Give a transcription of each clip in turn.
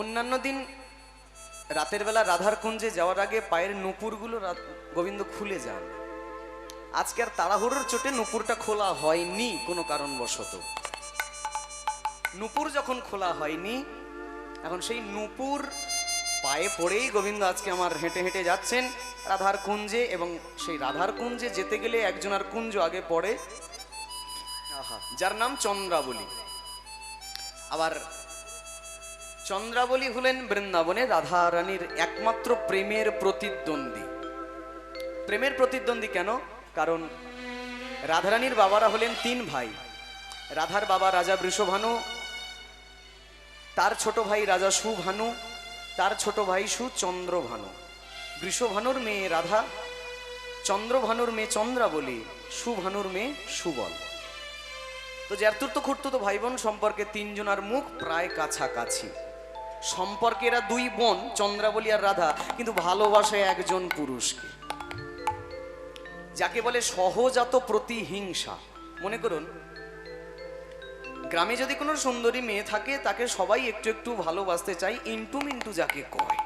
অন্যান্য দিন রাতের বেলা রাধার কুঞ্জে যাওয়ার আগে পায়ের নুপুরগুলো গোবিন্দ খুলে যান। আজকে আর তাড়াহুড়োর চোটে নুপুরটা খোলা হয়নি কোনো কারণবশত। নুপুর যখন খোলা হয়নি, এখন সেই নুপুর পায়ে পড়েই গোবিন্দ আজকে আমার হেঁটে হেঁটে যাচ্ছেন রাধার কুঞ্জে। এবং সেই রাধার কুঞ্জে যেতে গেলে একজনের কুঞ্জ আগে পড়ে, যার নাম চন্দ্রাবলী। আবার চন্দ্রাবলী হলেন বৃন্দাবনে রাধা রানীর একমাত্র প্রেমের প্রতিদ্বন্দ্বী। প্রেমের প্রতিদ্বন্দ্বী কেন? কারণ রাধারানীর বাবারা হলেন তিন ভাই। রাধার বাবা রাজা বৃষভানু, তার ছোট ভাই রাজা সুভানু, তার ছোট ভাই সুচন্দ্রভানু। বৃষভানুর মেয়ে রাধা, চন্দ্রভানুর মেয়ে চন্দ্রাবলী, সুভানুর মেয়ে সুবল। তো জ্যাতুর্থ খুঁড়তুতো ভাই বোন সম্পর্কে তিনজনার মুখ প্রায় কাছাকাছি। সম্পর্কে এরা দুই বোন, চন্দ্রাবলী আর রাধা, কিন্তু ভালোবাসায় একজন পুরুষকে, যাকে বলে সহজাত প্রতিহিংসা। মনে করুন, গ্রামে যদি কোনো সুন্দরী মেয়ে থাকে, তাকে সবাই একটু একটু ভালোবাসতে চায়, ইন্টু মিন্টু যাকে কয়,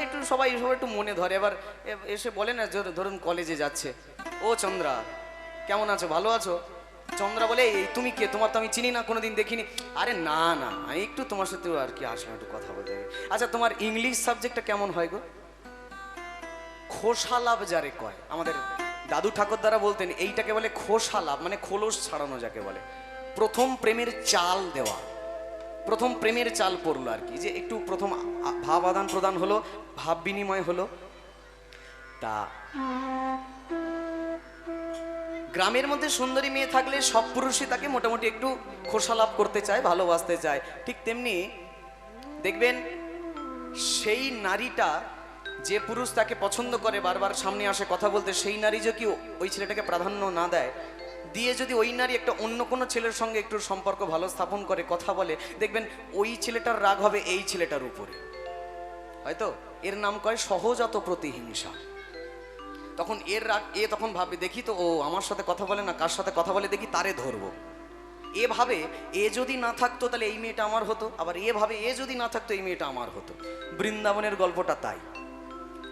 একটু সবাই একটু মনে ধরে। এবার এসে বলে না, ধরুন কলেজে যাচ্ছে, ও চন্দ্রা কেমন আছো, ভালো আছো? চন্দ্রা বলে, এই তুমি কে, তোমার তো আমি চিনি না, কোনোদিন দেখিনি। আরে না না, একটু তোমার সাথে আর কি আসলাম একটু কথা বলতে। আচ্ছা, তোমার ইংলিশ সাবজেক্টটা কেমন হয় গো? খোসালাভ যারে কয়, আমাদের দাদু ঠাকুর দ্বারা বলতেন এইটাকে বলে খোসালাভ, মানে খোলস ছাড়ানো যাকে বলে। প্রথম প্রেমের চাল দেওয়া, প্রথম প্রেমের চাল পড়লো আর কি, যে একটু প্রথম ভাব আদান প্রদান হলো, ভাব বিনিময় হলো। তা গ্রামের মধ্যে সুন্দরী মেয়ে থাকলে সব পুরুষই তাকে মোটামুটি একটু খোসালাভ করতে চায়, ভালোবাসতে চায়। ঠিক তেমনি দেখবেন, সেই নারীটা, যে পুরুষ তাকে পছন্দ করে, বারবার সামনে আসে কথা বলতে, সেই নারী যদি ওই ছেলেটাকে প্রাধান্য না দেয়, দিয়ে যদি ওই নারী একটা অন্য কোনো ছেলের সঙ্গে একটু সম্পর্ক ভালো স্থাপন করে, কথা বলে, দেখবেন ওই ছেলেটার রাগ হবে এই ছেলেটার উপরে। হয়তো এর নাম কয় সহজাত প্রতিহিংসা। তখন এর রাগ, এ তখন ভাবে, দেখি তো ও আমার সাথে কথা বলে না, কার সাথে কথা বলে দেখি, তারে ধরবো। এ ভাবে এ যদি না থাকতো তাহলে এই মেয়েটা আমার হতো, আবার এ ভাবে এ যদি না থাকতো এই মেয়েটা আমার হতো। বৃন্দাবনের গল্পটা তাই।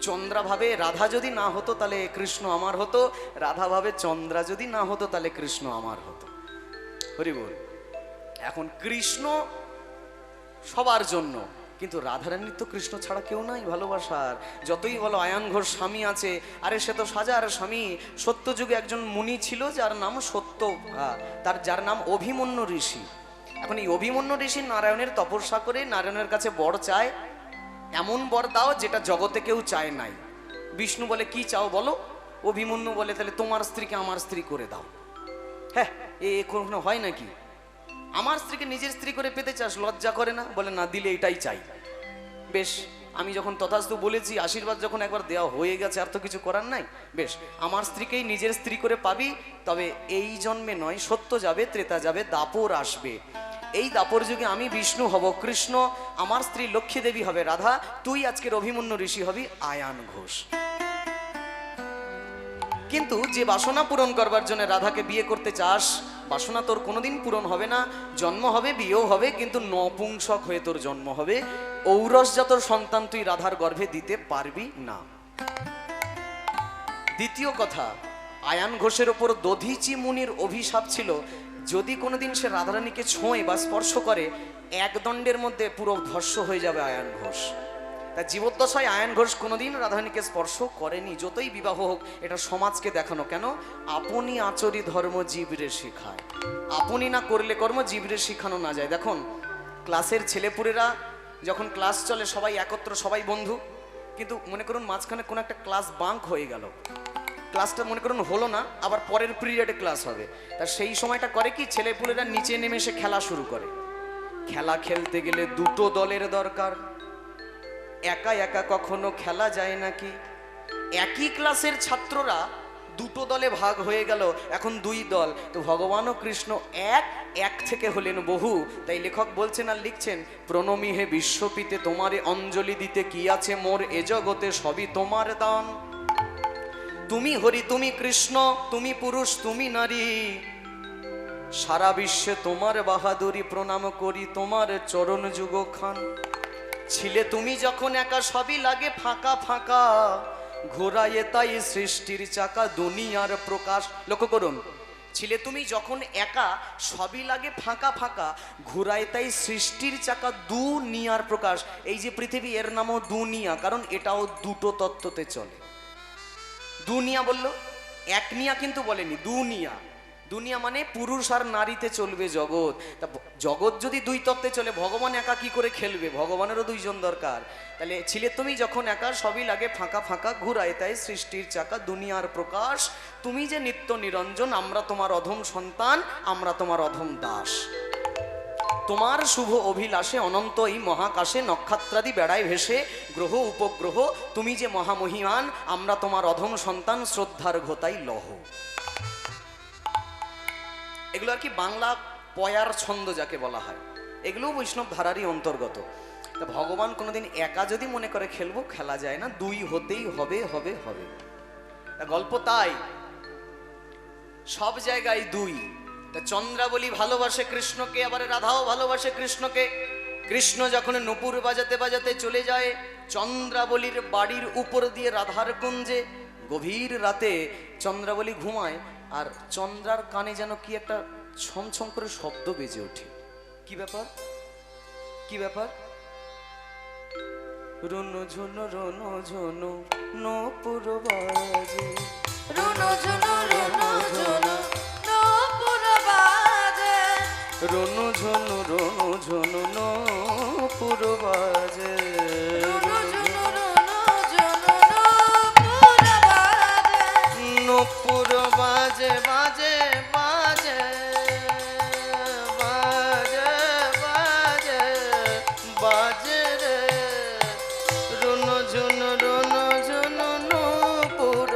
চন্দ্রা ভাবে রাধা যদি না হতো তাহলে কৃষ্ণ আমার হতো, রাধা ভাবে চন্দ্রা যদি না হতো তাহলে কৃষ্ণ আমার হতো। হরি বল। এখন কৃষ্ণ সবার জন্য, কিন্তু রাধারানীর তো কৃষ্ণ ছাড়া কেউ নাই ভালোবাসার। যতই বলো আয়ান ঘোষ স্বামী আছে, আরে সে তো সাজার স্বামী। সত্য যুগে একজন মুনি ছিল যার নাম সত্য, যার নাম অভিমন্যু ঋষি। এখন এই অভিমন্যু ঋষি নারায়ণের তপস্যা করে নারায়ণের কাছে বর চায়, এমন বর দাও যেটা জগতে কেউ চায় নাই। বিষ্ণু বলে, কি চাও বলো? অভিমন্যু বলে, তাহলে তোমার স্ত্রীকে আমার স্ত্রী করে দাও। হ্যাঁ, এ কখনো হয় নাকি? আমার স্ত্রীকে নিজের স্ত্রী করে পেতে চাস, লজ্জা করে না? বলে, না, দিলে এটাই চাই। বেশ, আমি যখন তথাস্তু বলেছি, আশীর্বাদ যখন একবার দেওয়া হয়ে গেছে, আর তো কিছু করার নাই। বেশ, আমার স্ত্রীকেই নিজের স্ত্রী করে পাবি, তবে এই জন্মে নয়, সত্য যাবে, ত্রেতা যাবে, দাপর আসবে। এই দাপর যুগে আমি বিষ্ণু হব, কৃষ্ণ আমার স্ত্রী লক্ষ্মী দেবী হবে রাধা, তুই আজকের অভিমন্যু ঋষি হবি আয়ান ঘোষ। কিন্তু যে বাসনা পূরণ করবার জন্য রাধাকে বিয়ে করতে চাস, বাসনা তোর কোনোদিন পূরণ হবে না। জন্ম হবে, বিয়েও হবে, কিন্তু নপুংসক হয়ে তোর জন্ম হবে। ঔরসজাত সন্তান তুই রাধার গর্ভে দিতে পারবি না। দ্বিতীয় কথা, আয়ান ঘোষের ওপর দধিচি মুনির অভিশাপ ছিল, যদি কোনোদিন সে রাধারানীকে ছোঁয় বা স্পর্শ করে, এক দণ্ডের মধ্যে পুরো ভস্ম হয়ে যাবে আয়ান ঘোষ। তা জীবদ্দশায় আয়ান ঘোষ কোনোদিন রাধারানীকে স্পর্শ করেনি, যতই বিবাহ হোক। এটা সমাজকে দেখানো। কেন? আপনি আচরি ধর্ম জীবরে শেখায়। আপনি না করলে কর্ম জীবরে শেখানো না যায়। দেখুন, ক্লাসের ছেলেপুলেরা যখন ক্লাস চলে, সবাই একত্র, সবাই বন্ধু, কিন্তু মনে করুন মাঝখানে কোনো একটা ক্লাস বাঙ্ক হয়ে গেল, ক্লাসটা মনে করুন হলো না, আবার পরের পিরিয়ডে ক্লাস হবে। তা সেই সময়টা করে কি, ছেলেপুলেরা নিচে নেমে এসে খেলা শুরু করে। খেলা খেলতে গেলে দুটো দলের দরকার, একা একা কখনো খেলা যায় নাকি? একই ক্লাসের ছাত্ররা দুটো দলে ভাগ হয়ে গেল, এখন দুই দল। তো ভগবান ও কৃষ্ণ এক এক থেকে হলেন বহু। তাই লেখক বলছেন আর লিখছেন, প্রণমী হে বিশ্বপিতে, তোমারে অঞ্জলি দিতে কি আছে মোর এ জগতে, সবই তোমার দান। তুমি হরি, তুমি কৃষ্ণ, তুমি পুরুষ, তুমি নারী, সারা বিশ্বে তোমার বাহাদুরি, প্রণাম করি তোমার চরণ যুগ খান। ছিলে তুমি যখন একা সবই লাগে ফাঁকা ফাঁকা, ঘোরায়ে তাই সৃষ্টির চাকা দুনিয়ার প্রকাশ। লক্ষ্য করুন, ছিলে তুমি যখন একা সবই লাগে ফাঁকা ফাঁকা, ঘোরায় তাই সৃষ্টির চাকা দুনিয়ার প্রকাশ। এই যে পৃথিবী, এর নামও দুনিয়া, কারণ এটাও দুটো তত্ত্বতে চলে। দুনিয়া বললো, এক নিয়া কিন্তু বলেনি, দুনিয়া। দুনিয়া মানে পুরুষ আর নারীতে চলবে জগৎ। তা জগৎ যদি দুই তত্ত্বে চলে, ভগবান একা কি করে খেলবে? ভগবানেরও দুইজন দরকার। তাহলে ছিলে তুমি যখন একা সবই লাগে ফাঁকা ফাঁকা, ঘুরায় তাই সৃষ্টির চাকা দুনিয়ার প্রকাশ। তুমি যে নিত্য নিরঞ্জন, আমরা তোমার অধম সন্তান, আমরা তোমার অধম দাস। তোমার শুভ অভিলাষে অনন্ত এই মহাকাশে নক্ষত্রাদি বেড়ায় ভেসে, গ্রহ উপগ্রহ তুমি যে মহামহিমান, আমরা তোমার অধম সন্তান, শ্রদ্ধার ঘোতাই লহ। এগুলো আর কি বাংলা পয়ার ছন্দ যাকে বলা হয়, এগুলো বৈষ্ণব ধারারই অন্তর্গত। তা ভগবান কোনোদিন একা যদি মনে করে খেলবো, খেলা যায় না, দুই হতেই হবে হবে হবে। গল্প তাই, সব জায়গায় দুই। তা চন্দ্রাবলী ভালোবাসে কৃষ্ণকে, আবার রাধাও ভালোবাসে কৃষ্ণকে। কৃষ্ণ যখন নূপুর বাজাতে বাজাতে চলে যায় চন্দ্রাবলীর বাড়ির উপর দিয়ে রাধার কুঞ্জে, গভীর রাতে চন্দ্রাবলী ঘুমায়, আর চন্দ্রার কানে যেন কি একটা ছমছম করে শব্দ বেজে ওঠে। কি ব্যাপার, কি ব্যাপার? রুনু ঝুনু রুনু ঝুনু নূপুর বাজে, রুনু ঝুনু রুনু ঝুনু নূপুর বাজে, রুনু ঝুনু রুনু ঝুনু নূপুর বাজে, রুনু ঝুনু রুনু ঝুনু নূপুর বাজে, নূপুর বাজে বাজে বাজে বাজে বাজে বাজে রে, রুনু ঝুনু রুনু ঝুনু নূপুর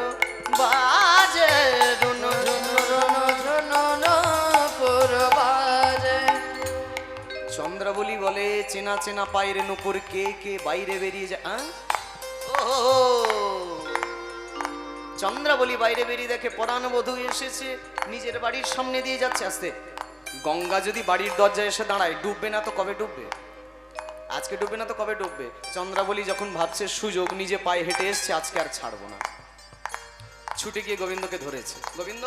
বাজে, রুনু ঝুনু রুনু ঝুনু নূপুর বাজে। চন্দ্রাবলী বলে, চেনা চেনা পায়ের নূপুর কে কে বাইরে বেরিয়ে যায়। ও চন্দ্রাবলী বাইরে বেরিয়ে দেখে পরাণবধূ এসেছে, নিজের বাড়ির সামনে দিয়ে যাচ্ছে আস্তে। গঙ্গা যদি বাড়ির দরজায় এসে দাঁড়ায়, ডুববে না তো কবে ডুববে? আজকে ডুববে না তো কবে ডুববে? চন্দ্রাবলী যখন ভাবছে সুযোগ, নিজে পায়ে হেঁটে এসছে, আজকে আর ছাড়বো না, ছুটে গিয়ে গোবিন্দকে ধরেছে। গোবিন্দ,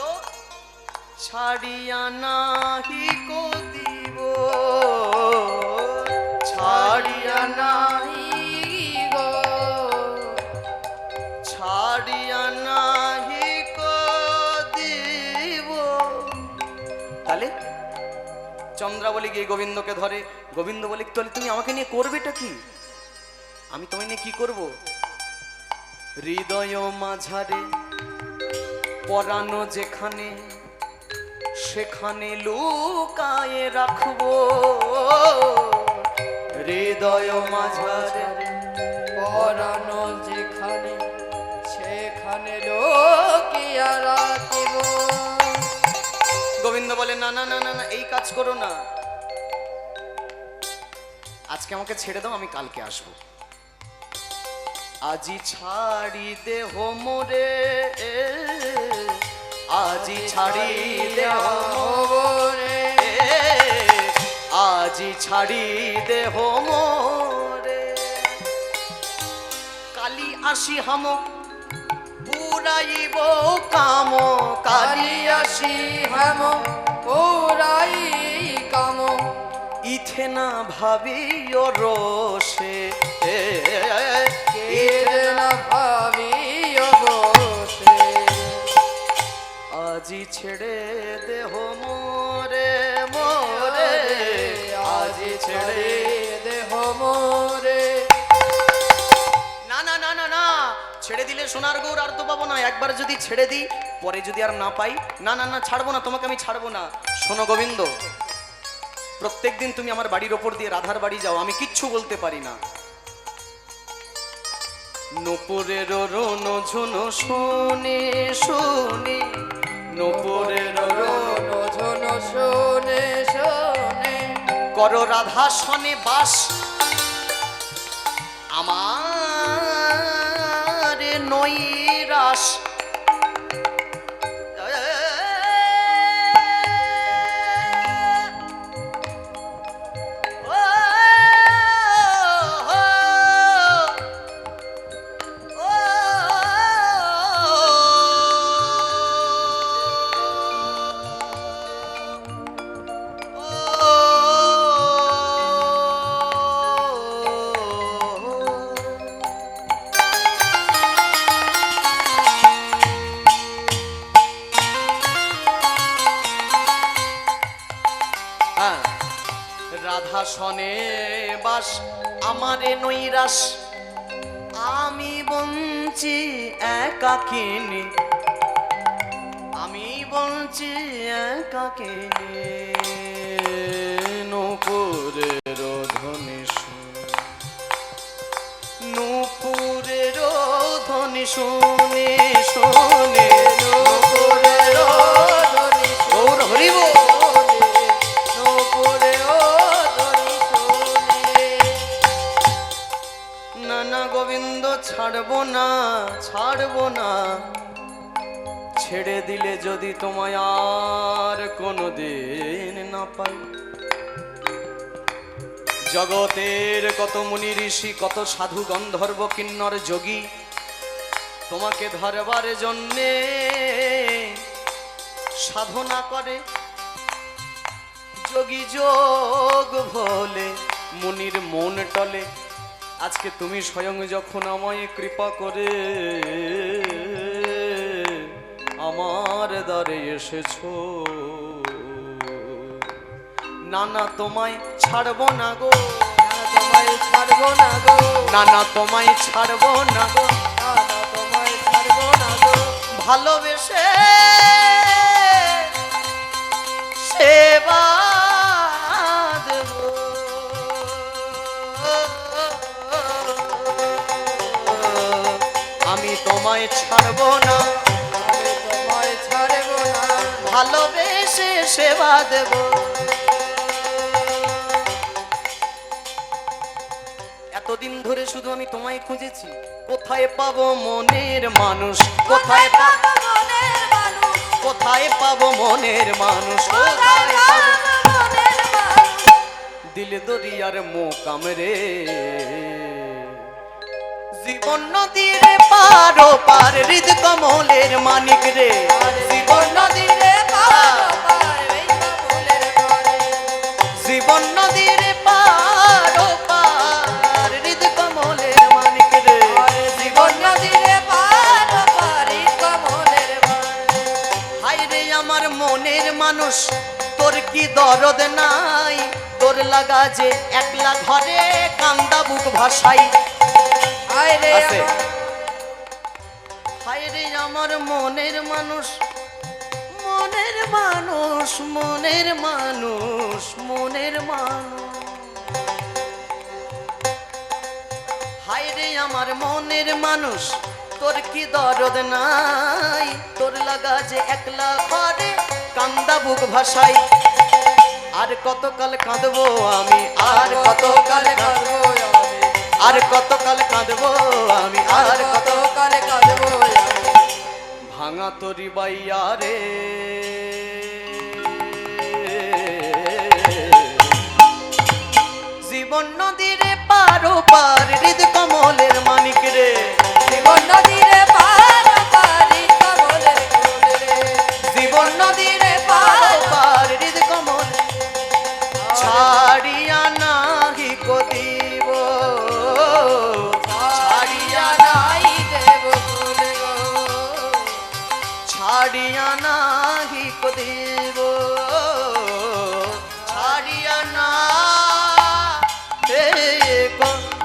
ছাড়িয়া নাহি কো দিব, ছাড়িয়া নাহি গো, ছাড়িয়া নাহি কো দিব। তাহলে চন্দ্রাবলী গিয়ে গোবিন্দকে ধরে। গোবিন্দ বলে, তাহলে তুমি আমাকে নিয়ে করবেটা কি? আমি তোমায় নিয়ে কি করব? হৃদয় মাঝারে পরানো যেখানে, সেখানে লুকায়ে রাখবো, হৃদয় মাঝারে পরানো যেখানে, সেখানে লোকিয়া রাখিব। গোবিন্দ বলে, না না না না না, এই কাজ করো না, আজকে আমাকে ছেড়ে দাও, আমি কালকে আসবো। আজি ছাড়ি দেহ মোরে, আজি ছাড়ি দেহ মোরে, আজি ছাড়ি দেহ মোরে, কালি আসি হাম পুরাইব কাম, কালি আসি হেম পুরাই কাম, ইথে না ভাবি রসে, কেড়ে না ভাবি অবসে, আজি ছেড়ে দেহ মোরে মোরে, আজি ছেড়ে দেহ মোরে। না না না না না, ছেড়ে দিলে সোনার গৌর আর তো পাবো না। একবার যদি ছেড়ে দিই, পরে যদি আর না পাই, না না না, ছাড়বো না, তোমাকে আমি ছাড়বো না। শোনো গোবিন্দ, প্রত্যেকদিন তুমি আমার বাড়ির ওপর দিয়ে রাধার বাড়ি যাও, আমি কিচ্ছু বলতে পারি না। নূপুরের রোনো ঝুনো শোনে শোনে, নূপুরের রোনো ঝুনো শোনে শোনে, কর রাধা শনে বাস, আমার নৈরাস। বাস আমারে নৈরাস আমি বঞ্চি একাকিনী আমি বঞ্চি একাকিনী নূপুরের ধ্বনি নূপুরের ধ্বনি শুনে শুনে নূপুরের ধ্বনি গৌর হরিব না না গোবিন্দ ছাড়বো না ছাড়বো না ছেড়ে দিলে যদি তোমায় আর কোনোদিন না পাই জগতের কত মুনি ঋষি কত সাধু গন্ধর্ব কিন্নর যোগী তোমাকে ধরবার জন্যে সাধনা করে যোগী যোগ ভোলে মুনির মন টলে আজকে তুমি স্বয়ং যখন আমায় কৃপা করে আমার দ্বারে এসেছো না না তোমায় ছাড়বো না গো তোমায় ছাড়বো না গো না না তোমায় ছাড়বো না গো তোমায় ছাড়বো না গো ভালোবেসে সেবা দেবো আমি তোমায় ছাড়বো না আমি তোমায় ছাড়বো না ভালোবেসে সেবা দেব এতদিন ধরে শুধু আমি তোমায় খুঁজেছি কোথায় পাবো মনের মানুষ কোথায় পাবো মনের মানুষ কোথায় পাবো মনের মানুষ কোথায় কোথায় পাবো পাবো মনের মানুষ দিল দরিয়ার মোকাম রে জীবন নদীর পারো পার হৃদ কমলের মানিক রে জীবন নদীর জীবন নদীর পারো পার হৃদ কমলের মানিক রে জীবন হাই রে আমার মনের মানুষ তোর কি দরদ নাই তোর লাগা যে একলা ঘরে কান্দা বুক ভাসাই আছে হাই রে আমার মনের মানুষ মনের মানুষ মনের মানুষ মনের মানুষ হাই রে আমার মনের মানুষ তোর কি দরদ নাই তোর লাগা যে একলা ঘরে কান্দা বুক ভাসাই আর কতকাল কাঁদবো আমি আর কতকাল কাঁদবো আর কতকাল কাঁদবো আমি আর কতকাল কাঁদবো ভাঙা তরি বাইয়া রে জীবন নদীরে পারো পার হৃদ কমলের মানিক রে জীবন নদীরে পার পারি কমলের কোল রে জীবন নদীরে পারো পার হৃদ কমল ছাড়িয়া নাহি কদিব ছাড়িয়া নাই দেব ফুল গো ছাড়িয়া নাহি কদিব ছাড়িয়া না হে কদিব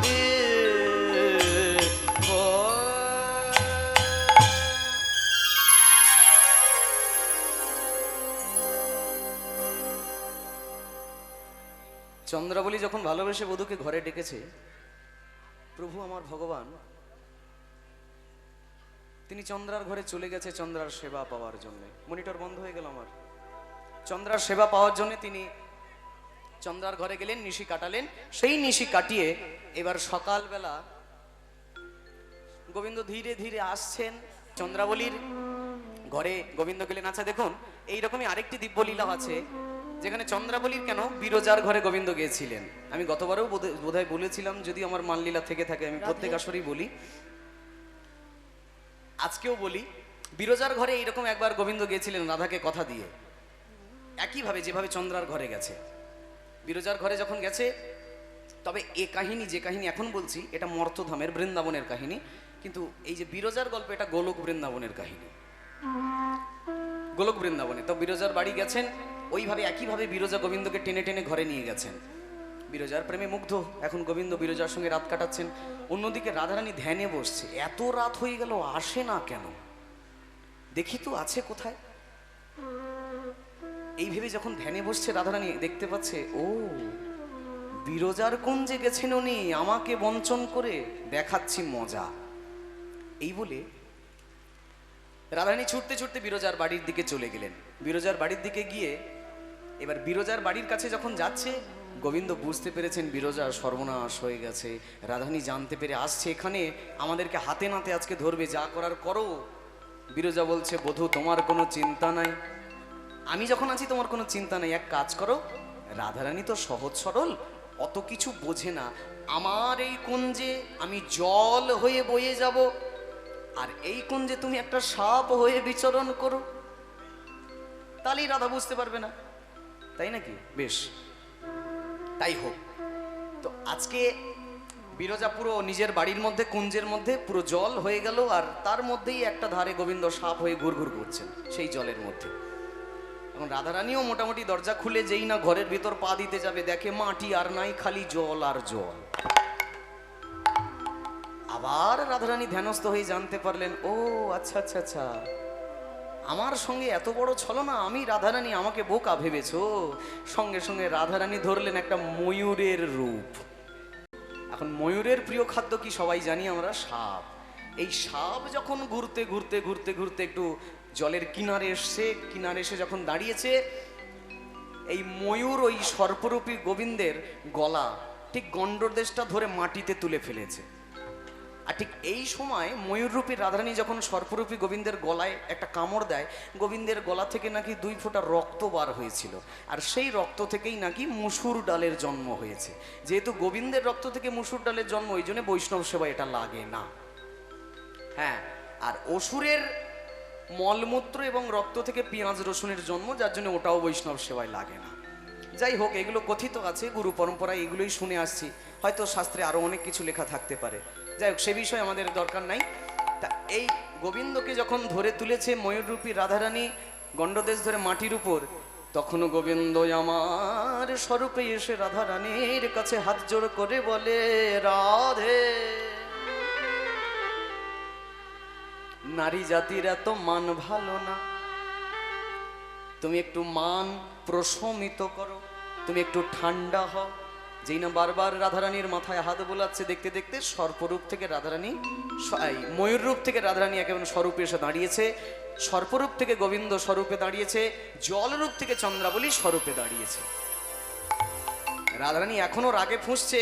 চন্দ্রাবলী যখন ভালোবেসে বধূকে ঘরে ডেকেছে প্রভু আমার ভগবান তিনি চন্দ্রার ঘরে চলে গেছে চন্দ্রার সেবা পাওয়ার জন্য মনিটর বন্ধ হয়ে গেল আমার চন্দ্রার সেবা পাওয়ার জন্য তিনি চন্দ্রার ঘরে গেলেন নিশি কাটালেন সেই নিশি কাটিয়ে এবার সকালবেলা গোবিন্দ ধীরে ধীরে আসছেন চন্দ্রাবলীর ঘরে গোবিন্দ গেলেন আচ্ছা দেখুন এইরকমই আরেকটি দিব্যলীলা আছে যেখানে চন্দ্রাবলীর কেন বিরজার ঘরে গোবিন্দ গিয়েছিলেন আমি গতবারও বোধহয় বলেছিলাম যদি আমার মানলীলা থেকে থাকে আমি প্রত্যেক আসরেই বলি আজকেও বলি বিরজার ঘরে এইরকম একবার গোবিন্দ গিয়েছিলেন রাধাকে কথা দিয়ে একইভাবে যেভাবে চন্দ্রার ঘরে গেছে বিরজার ঘরে যখন গেছে তবে এ কাহিনী যে কাহিনী এখন বলছি এটা মর্তধামের বৃন্দাবনের কাহিনী কিন্তু এই যে বিরজার গল্প এটা গোলক বৃন্দাবনের কাহিনী গোলক বৃন্দাবনে তো বিরজার বাড়ি গেছেন ওইভাবে একইভাবে বিরজা গোবিন্দকে টেনে টেনে ঘরে নিয়ে গেছেন বিরজার প্রেমে মুগ্ধ। এখন গোবিন্দ বিরজার সঙ্গে রাত কাটাচ্ছেন। অন্যদিকে রাধারানী ধ্যানে বসছে। এত রাত হয়ে গেল, আসে না কেন, দেখি তো আছে কোথায়। এই ভেবে যখন ধ্যানে বসছে রাধারানী দেখতে পাচ্ছে, ও বিরজার কুঞ্জে গেছেন উনি, আমাকে বঞ্চন করে, দেখাচ্ছি মজা। এই বলে রাধারানী ছুটতে ছুটতে বিরজার বাড়ির দিকে চলে গেলেন। বিরজার বাড়ির দিকে গিয়ে এবার বিরজার বাড়ির কাছে যখন যাচ্ছে, গোবিন্দ বুঝতে পেরেছেন বিরজার সর্বনাশ হয়ে গেছে। রাধারানী জানতে পেরে আসছে এখানে, আমাদেরকে হাতে নাতে আজকে ধরবে, যা করার করো। বিরজা বলছে, বধূ তোমার কোনো চিন্তা নাই, আমি যখন আছি তোমার কোনো চিন্তা নেই, এক কাজ করো। রাধারানী তো সহজ সরল, অত কিছু বোঝে না। আমার এই কুঞ্জে আমি জল হয়ে বয়ে যাব, আর এই কুঞ্জে তুমি একটা সাপ হয়ে বিচরণ করো, তাহলেই রাধা বুঝতে পারবে না, তাই নাকি? বেশ, তাই হোক। তো আজকে বিরজা পুরো নিজের বাড়ির মধ্যে, কুঞ্জের মধ্যে পুরো জল হয়ে গেল, আর তার মধ্যেই একটা ধারে গোবিন্দ সাপ হয়ে ঘুরঘুর করছেন সেই জলের মধ্যে। এখন রাধারানীও মোটামুটি দরজা খুলে যেই না ঘরের ভিতর পা দিতে যাবে, দেখে মাটি আর নাই, খালি জল আর জল। আবার রাধারানী ধ্যানস্থ হয়ে জানতে পারলেন, ও আচ্ছা আচ্ছা আচ্ছা, আমার সঙ্গে এত বড় ছলনা, আমি রাধারানী, আমাকে বোকা ভেবেছো। সঙ্গে সঙ্গে রাধারানী ধরলেন একটা ময়ূরের রূপ। এখন ময়ূরের প্রিয় খাদ্য কি সবাই জানি আমরা, সাপ। এই সাপ যখন ঘুরতে ঘুরতে ঘুরতে ঘুরতে একটু জলের কিনারে এসছে, কিনারে এসে যখন দাঁড়িয়েছে, এই ময়ূর ওই সর্পরূপী গোবিন্দের গলা ঠিক গণ্ডদেশটা ধরে মাটিতে তুলে ফেলেছে। আর ঠিক এই সময় ময়ূররূপী রাধারানী যখন সর্পরূপী গোবিন্দের গলায় একটা কামড় দেয়, গোবিন্দের গলা থেকে নাকি 2 ফোঁটা রক্ত বার হয়েছিল, আর সেই রক্ত থেকেই নাকি মুসুর ডালের জন্ম হয়েছে। যেহেতু গোবিন্দের রক্ত থেকে মুসুর ডালের জন্ম, ওই জন্য বৈষ্ণব সেবায় এটা লাগে না। হ্যাঁ, আর অসুরের মলমূত্র এবং রক্ত থেকে পেঁয়াজ রসুনের জন্ম, যার জন্য ওটাও বৈষ্ণব সেবায় লাগে না। যাই হোক, এগুলো কথিত আছে, গুরু পরম্পরায় এগুলোই শুনে আসছি, হয়তো শাস্ত্রে আরো অনেক কিছু লেখা থাকতে পারে। যাই হোক, সে বিষয়ে আমাদের দরকার নাই। তা এই গোবিন্দকে যখন ধরে তুলেছে ময়ূররূপী রাধারানী গণ্ডদেশ ধরে মাটির উপর, তখনও গোবিন্দ আমার স্বরূপে এসে রাধারানীর কাছে হাত জোড় করে বলে, রাধে, নারী জাতির এত মান ভালো না, তুমি একটু মান প্রশমিত করো, তুমি একটু ঠান্ডা হও। যেই না বারবার রাধারানীর মাথায় হাত বোলাচ্ছে, দেখতে দেখতে সর্পরূপ থেকে রাধারানী, ময়ূর রূপ থেকে রাধারানী একেবারে স্বরূপে এসে দাঁড়িয়েছে, সর্পরূপ থেকে গোবিন্দ স্বরূপে দাঁড়িয়েছে, জলরূপ থেকে চন্দ্রাবলী স্বরূপে দাঁড়িয়েছে। রাধারানী এখনো রাগে ফুঁসছে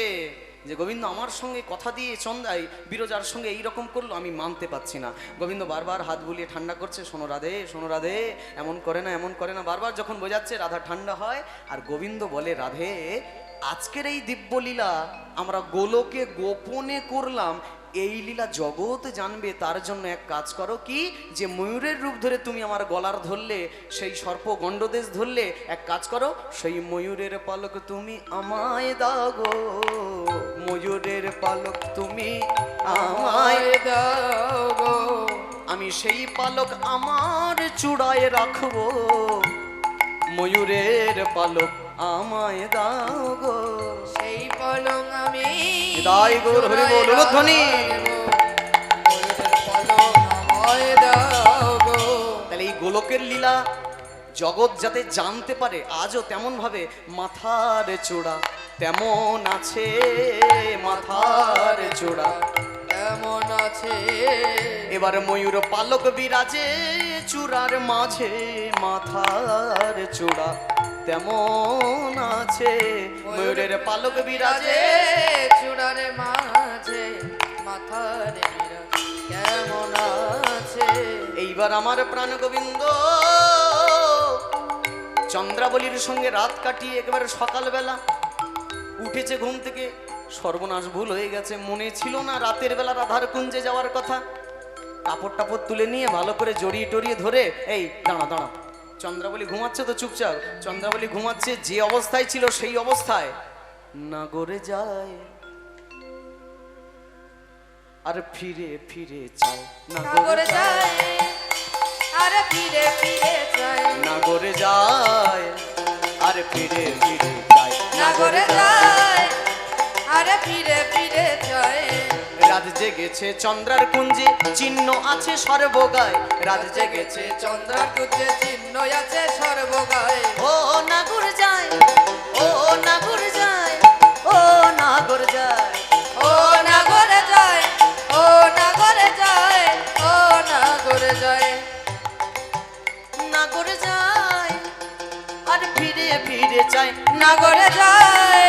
যে গোবিন্দ আমার সঙ্গে কথা দিয়ে চন্দ্রাই বিরজার সঙ্গে এইরকম করলো, আমি মানতে পারছি না। গোবিন্দ বারবার হাত বুলিয়ে ঠান্ডা করছে, শোনো রাধে, শোনো রাধে, এমন করে না, এমন করে না, বারবার যখন বোঝাচ্ছে রাধা ঠান্ডা হয়। আর গোবিন্দ বলে, রাধে, আজকের এই দিব্যলীলা আমরা গোলকে গোপনে করলাম, এই লীলা জগৎ জানবে, তার জন্য এক কাজ করো, কি যে ময়ূরের রূপ ধরে তুমি আমার গলার ধরলে, সেই সর্প গণ্ডদেশ ধরলে, এক কাজ করো, সেই ময়ূরের পালক তুমি আমায় দাও গো, ময়ূরের পালক তুমি আমায় দাও গো, আমি সেই পালক আমার চূড়ায় রাখবো, ময়ূরের পালক আমায় দাও গো, সেই পলং আমি হৃদয় গৌর হরি বল ধ্বনি। ময়ূরের পলং আমায় দাও গো। তাহলে এই গোলকের লীলা জগৎ যাতে জানতে পারে, আজও তেমন ভাবে মাথার চূড়া তেমন আছে, মাথার চূড়া কেমন আছে, এবার ময়ূর পালক বিরাজে চূড়ার মাঝে, মাথার চূড়া তেমন আছে, ময়ূরের পালক বিরাজে চূড়ার মাঝে, মাথার বিরাজ কেমন আছে। এইবার আমার প্রাণ গোবিন্দ চন্দ্রাবলীর সঙ্গে রাত কাটিয়ে একেবারে সকালবেলা উঠেছে ঘুম থেকে। সর্বনাশ, ভুল হয়ে গেছে, মনে ছিল না রাতের বেলা রাধার কুঞ্জে যাওয়ার কথা। কাপড় টাপড় তুলে নিয়ে ভালো করে জড়িয়ে টড়িয়ে ধরে, এই দাঁড়া দাঁড়া, চন্দ্রাবলী ঘুমাচ্ছে তো চুপচাপ, চন্দ্রাবলী ঘুমাচ্ছে, যে অবস্থায় ছিল সেই অবস্থায় নাগরে যায় আর ফিরে ফিরে চায়, নাগরে যায় আর ফিরে ফিরে যায়, নাগরে যায় আর ফিরে ফিরে যায়, নাগরে যায় আরে ফিরে ফিরে যায় রাত জেগেছে চন্দ্রার কুঞ্জে চিহ্ন আছে সর্বগায় রাত জেগেছে চন্দ্রার কুঞ্জে চিহ্ন আছে সর্বগায় ও নাগর যায় ও নাগর যায় ও নাগর যায় ও নাগরে যায় ও নাগরে যায় ও নাগরে যায় নাগর যায় আর ফিরে ফিরে চায় নাগরে যায়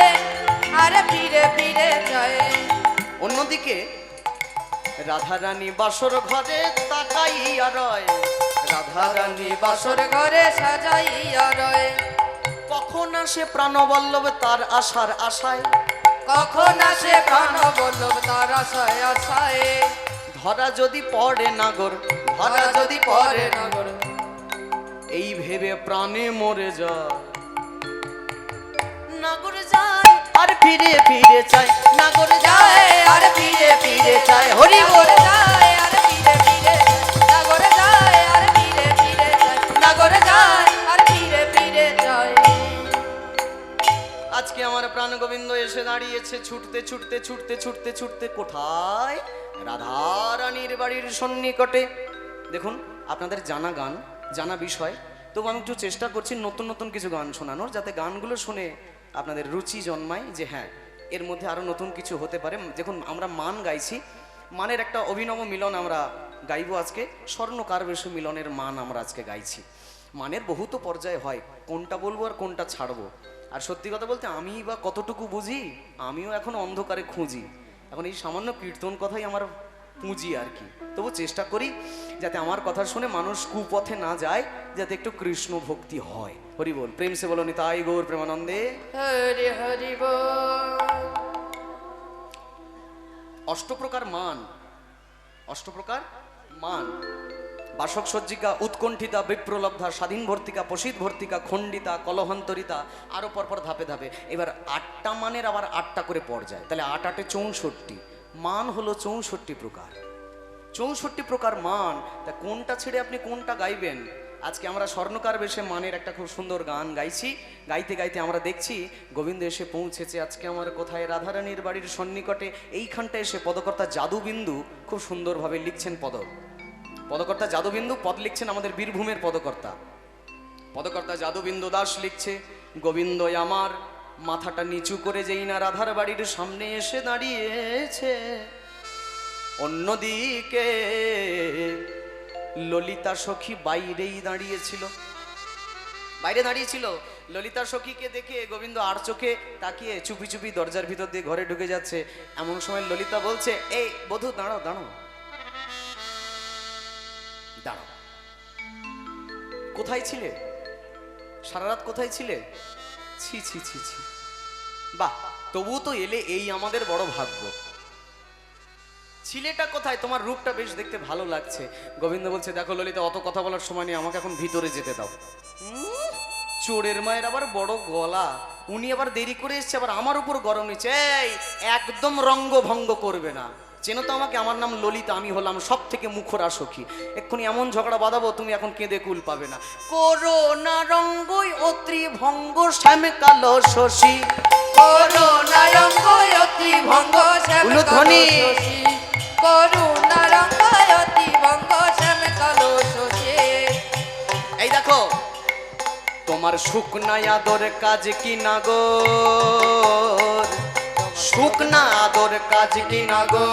আরে ফিরে ফিরে যায় অন্যদিকে রাধারানী বাসর ঘরে তাকাইয়া রয় রাধারানী বাসর ঘরে সাজাইয়া রয় কখন আসে প্রাণবল্লভ তার আশার আশায় কখন আসে প্রাণ বল্লভ তার আশায় আশায় ধরা যদি পড়ে নাগর ধরা ধরা যদি পড়ে নাগর এই ভেবে প্রাণে মরে যায় নাগর যায় আর ফিরে ফিরে চায় নাগর যায় আর ফিরে ফিরে চায় হরি বল নাগরে যায় আরে ফিরে ফিরে নাগরে যায় আরে ফিরে ফিরে নাগরে যায় আরে ফিরে ফিরে যায় আজকে আমার প্রাণ গোবিন্দ এসে দাঁড়িয়েছে ছুটতে ছুটতে ছুটতে ছুটতে ছুটতে কোথায় রাধারানীর বাড়ির সন্নিকটে দেখুন আপনাদের জানা গান জানা বিষয় তবু আমি একটু চেষ্টা করছি নতুন নতুন কিছু গান শোনানোর যাতে গানগুলো শুনে আপনাদের রুচি জন্মায় যে হ্যাঁ এর মধ্যে আরো নতুন কিছু হতে পারে দেখুন আমরা মান গাইছি মানের একটা অভিনব মিলন আমরা গাইবো আজকে স্বর্ণকার বেশু মিলনের মান আমরা আজকে গাইছি মানের বহুত পর্যায়ে হয় কোনটা বলবো আর কোনটা ছাড়বো আর সত্যি কথা বলতে আমি বা কতটুকু বুঝি আমিও এখন অন্ধকারে খুঁজি এখন এই সামান্য কীর্তন কথাই আমার পুঁজি আর কি তবু চেষ্টা করি যাতে আমার কথা শুনে মানুষ কুপথে না যায় যাতে একটু কৃষ্ণ ভক্তি হয় হরি বল প্রেম সে বলো নিতাই গৌর প্রেমানন্দে হরি হরি বল অষ্টপ্রকার মান অষ্টপ্রকার মান বাসক সজ্জিকা উৎকণ্ঠিতা বিপ্রলব্ধা স্বাধীন ভর্তিকা প্রসিদ্ধ ভর্তিকা খণ্ডিতা কলহন্তরিতা আরো পরপর ধাপে ধাপে এবার 8টা মানের আবার 8টা করে পর্যায় তাহলে 8 8 64 মান হলো 64 প্রকার 64 প্রকার মান তা কোনটা ছেড়ে আপনি কোনটা গাইবেন আজকে আমরা স্বর্ণকার বেশে মানের একটা খুব সুন্দর গান গাইছি গাইতে গাইতে আমরা দেখছি গোবিন্দ এসে পৌঁছেছে আজকে আমার কোথায় রাধারানীর বাড়ির সন্নিকটে এইখানটা এসে পদকর্তা জাদুবিন্দু খুব সুন্দরভাবে লিখছেন পদকর্তা জাদুবিন্দু পদ লিখছেন আমাদের বীরভূমের পদকর্তা জাদুবিন্দু দাস লিখছে গোবিন্দ আমার মাথাটা নিচু করে যেই না রাধার বাড়ির সামনে এসে দাঁড়িয়েছে অন্যদিকে ললিতা সখী বাইরে দাঁড়িয়েছিল ললিতা সখীকে দেখে গোবিন্দ আর চোখে তাকিয়ে চুপি চুপি দরজার ভিতর দিয়ে ঘরে ঢুকে যাচ্ছে এমন সময় ললিতা বলছে এই বধূ দাঁড়াও দাঁড়াও দাঁড়াও কোথায় ছিলে সারা রাত কোথায় ছিলে ছি ছি ছি ছি বাহ তবু তো এলে এই আমাদের বড় ভাগ্য ছিলেটা কোথায় তোমার রূপটা বেশ দেখতে ভালো লাগছে গোবিন্দ বলছে দেখো ললিতা অত কথা বলার সময় নেই আমাকে এখন ভিতরে যেতে দাও চোরের মায়ের আবার বড় গলা উনি আবার দেরি করে এসছে আবার আমার উপর গরম নিচ্ছে এই একদম রঙ্গভঙ্গ করবে না চেনো তো আমাকে আমার নাম ললিতা আমি হলাম সব থেকে মুখরা সখী এক্ষুনি এমন ঝগড়া বাঁধাবো তুমি এখন কেঁদে কুল পাবে না করোনা রঙ্গই অত্রি ভঙ্গ শ্যাম কালো শশী করুণা রঙ্গ অতি ভঙ্গ শ্যাম উলুধ্বনি। করুণা রঙ্গ অতি ভঙ্গ শ্যাম কালো শশী এই দেখো তোমার শুকনা আদর কাজ কি না গো শুকনা আদর কাজ কি না গো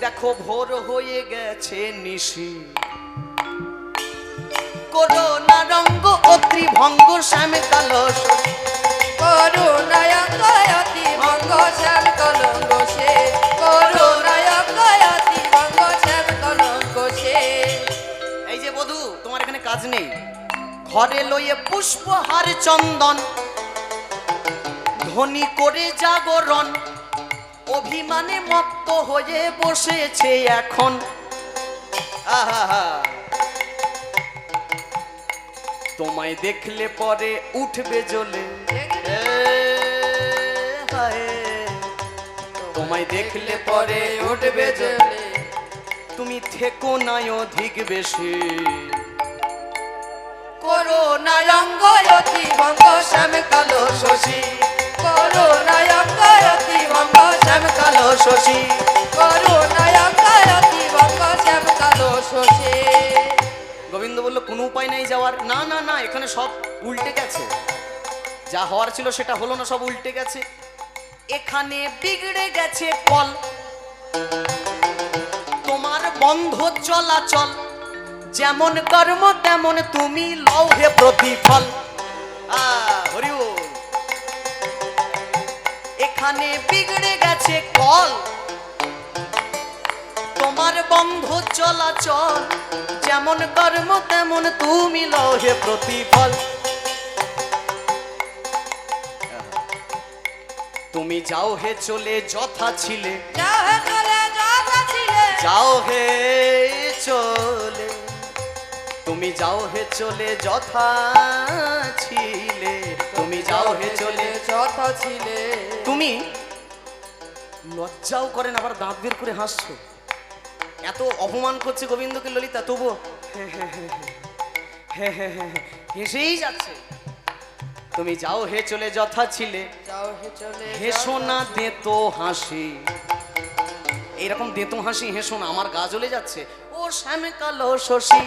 দেখো ভোর হয়ে গেছে নিশি করোনা রঙ্গ অত্রি ভঙ্গ শ্যাম কালো শশী করুণা রঙ্গ অতি ভঙ্গ শ্যাম কলঙ্ক সে করুণা রঙ্গ অতি ভঙ্গ শ্যাম কলঙ্ক সে এই যে বধূ তোমার এখানে কাজ নেই ঘরে লইয়ে পুষ্পহার চন্দন ধ্বনি করে জাগরণ অভিমানে মত্ত হয়ে বসেছে এখন আহা তোমায় দেখলে পরে উঠবে জ্বলে এ, হায়। তোমায় দেখলে পরে উঠবে জ্বলে তুমি থেকো নাই অধিক বেশি করুণায় অঙ্গয়তি ভঙ্গ শ্যাম কালো শশী করুণায় অঙ্গয়তি ভঙ্গ শ্যাম কালো শশী করুণায় অঙ্গয়তি ভঙ্গ শ্যাম কালো শশী। গোবিন্দ বলল কোনো উপায় নেই যাওয়ার। না না না, এখানে সব উল্টে গেছে, যা হওয়ার ছিল সেটা হলো না, সব উল্টে গেছে। এখানে বিগড়ে গেছে কল, তোমার বন্ধ চলাচল, যেমন কর্ম তেমন তুমি লও হে প্রতিফল। হরি বল। এখানে বিগড়ে গেছে কল, তোমার বন্ধ চলাচল, যেমন কর্ম তেমন তুমি লও হে প্রতিফল। তুমি যাও হে চলে যথা ছিলে, যাও হে চলে যথা ছিলে, যাও হে চলে, তুমি যাও হে চলে যথা ছিলে, তুমি যাও হে চলে যথা ছিলে। তুমি লজ্জাও করেন আবার দাঁত বের করে হাসছো। এত অপমান করছে গোবিন্দকে ললিতা, তবুও হেসেই যাচ্ছে। তুমি যাও হে চলে যথা ছিলে, যাও হে চলে হেসো না দেতো হাসি। এইরকম দেতো হাসি হেসো না, আমার গা জ্বলে যাচ্ছে। ও শ্যাম কালো শশী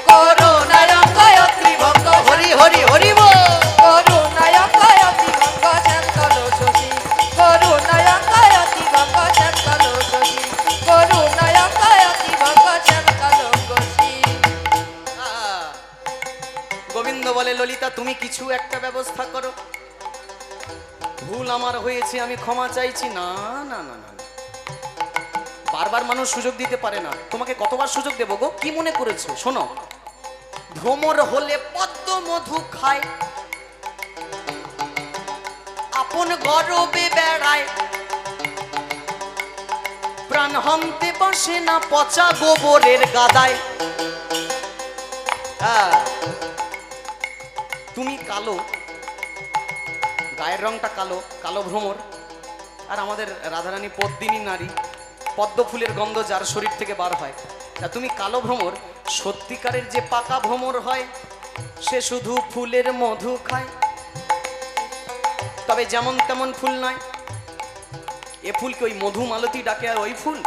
করুণায় অঙ্গয়তি ভঙ্গ হরি হরি হরি বল। করুণায় অঙ্গয়তি ভঙ্গ শ্যাম কালো শশী করুণায় অঙ্গয়তি ভঙ্গ শ্যাম কালো শশী করুণায় অঙ্গয়তি ভঙ্গ শ্যাম কালো শশী। গোবিন্দ বলে ললিতা তুমি কিছু একটা ব্যবস্থা করো, ভুল আমার হয়েছে, আমি ক্ষমা চাইছি। না না না না, বারবার মানুষ সুযোগ দিতে পারে না, তোমাকে কতবার সুযোগ দেবো গো, কি মনে করেছো? শোনো, ভ্রমর হলে পদ্ম মধু খায়, আপন গরবে বেড়ায়, প্রাণ হন্তে বসে না পচা গোবরের গাদায়। তুমি কালো, গায়ের রংটা কালো, কালো ভ্রমর, আর আমাদের রাধারানী পদ্মিনী নারী, পদ্ম ফুলের গন্ধ যার শরীর থেকে বার হয়। তা তুমি কালো ভ্রমর, সত্যিকারের যে পাকা ভ্রমর হয় সে শুধু ফুলের মধু খায়, তবে যেমন তেমন ফুল নয়। এ ফুলকে ওই মধু মালতী ডাকে, আর ওই ফুল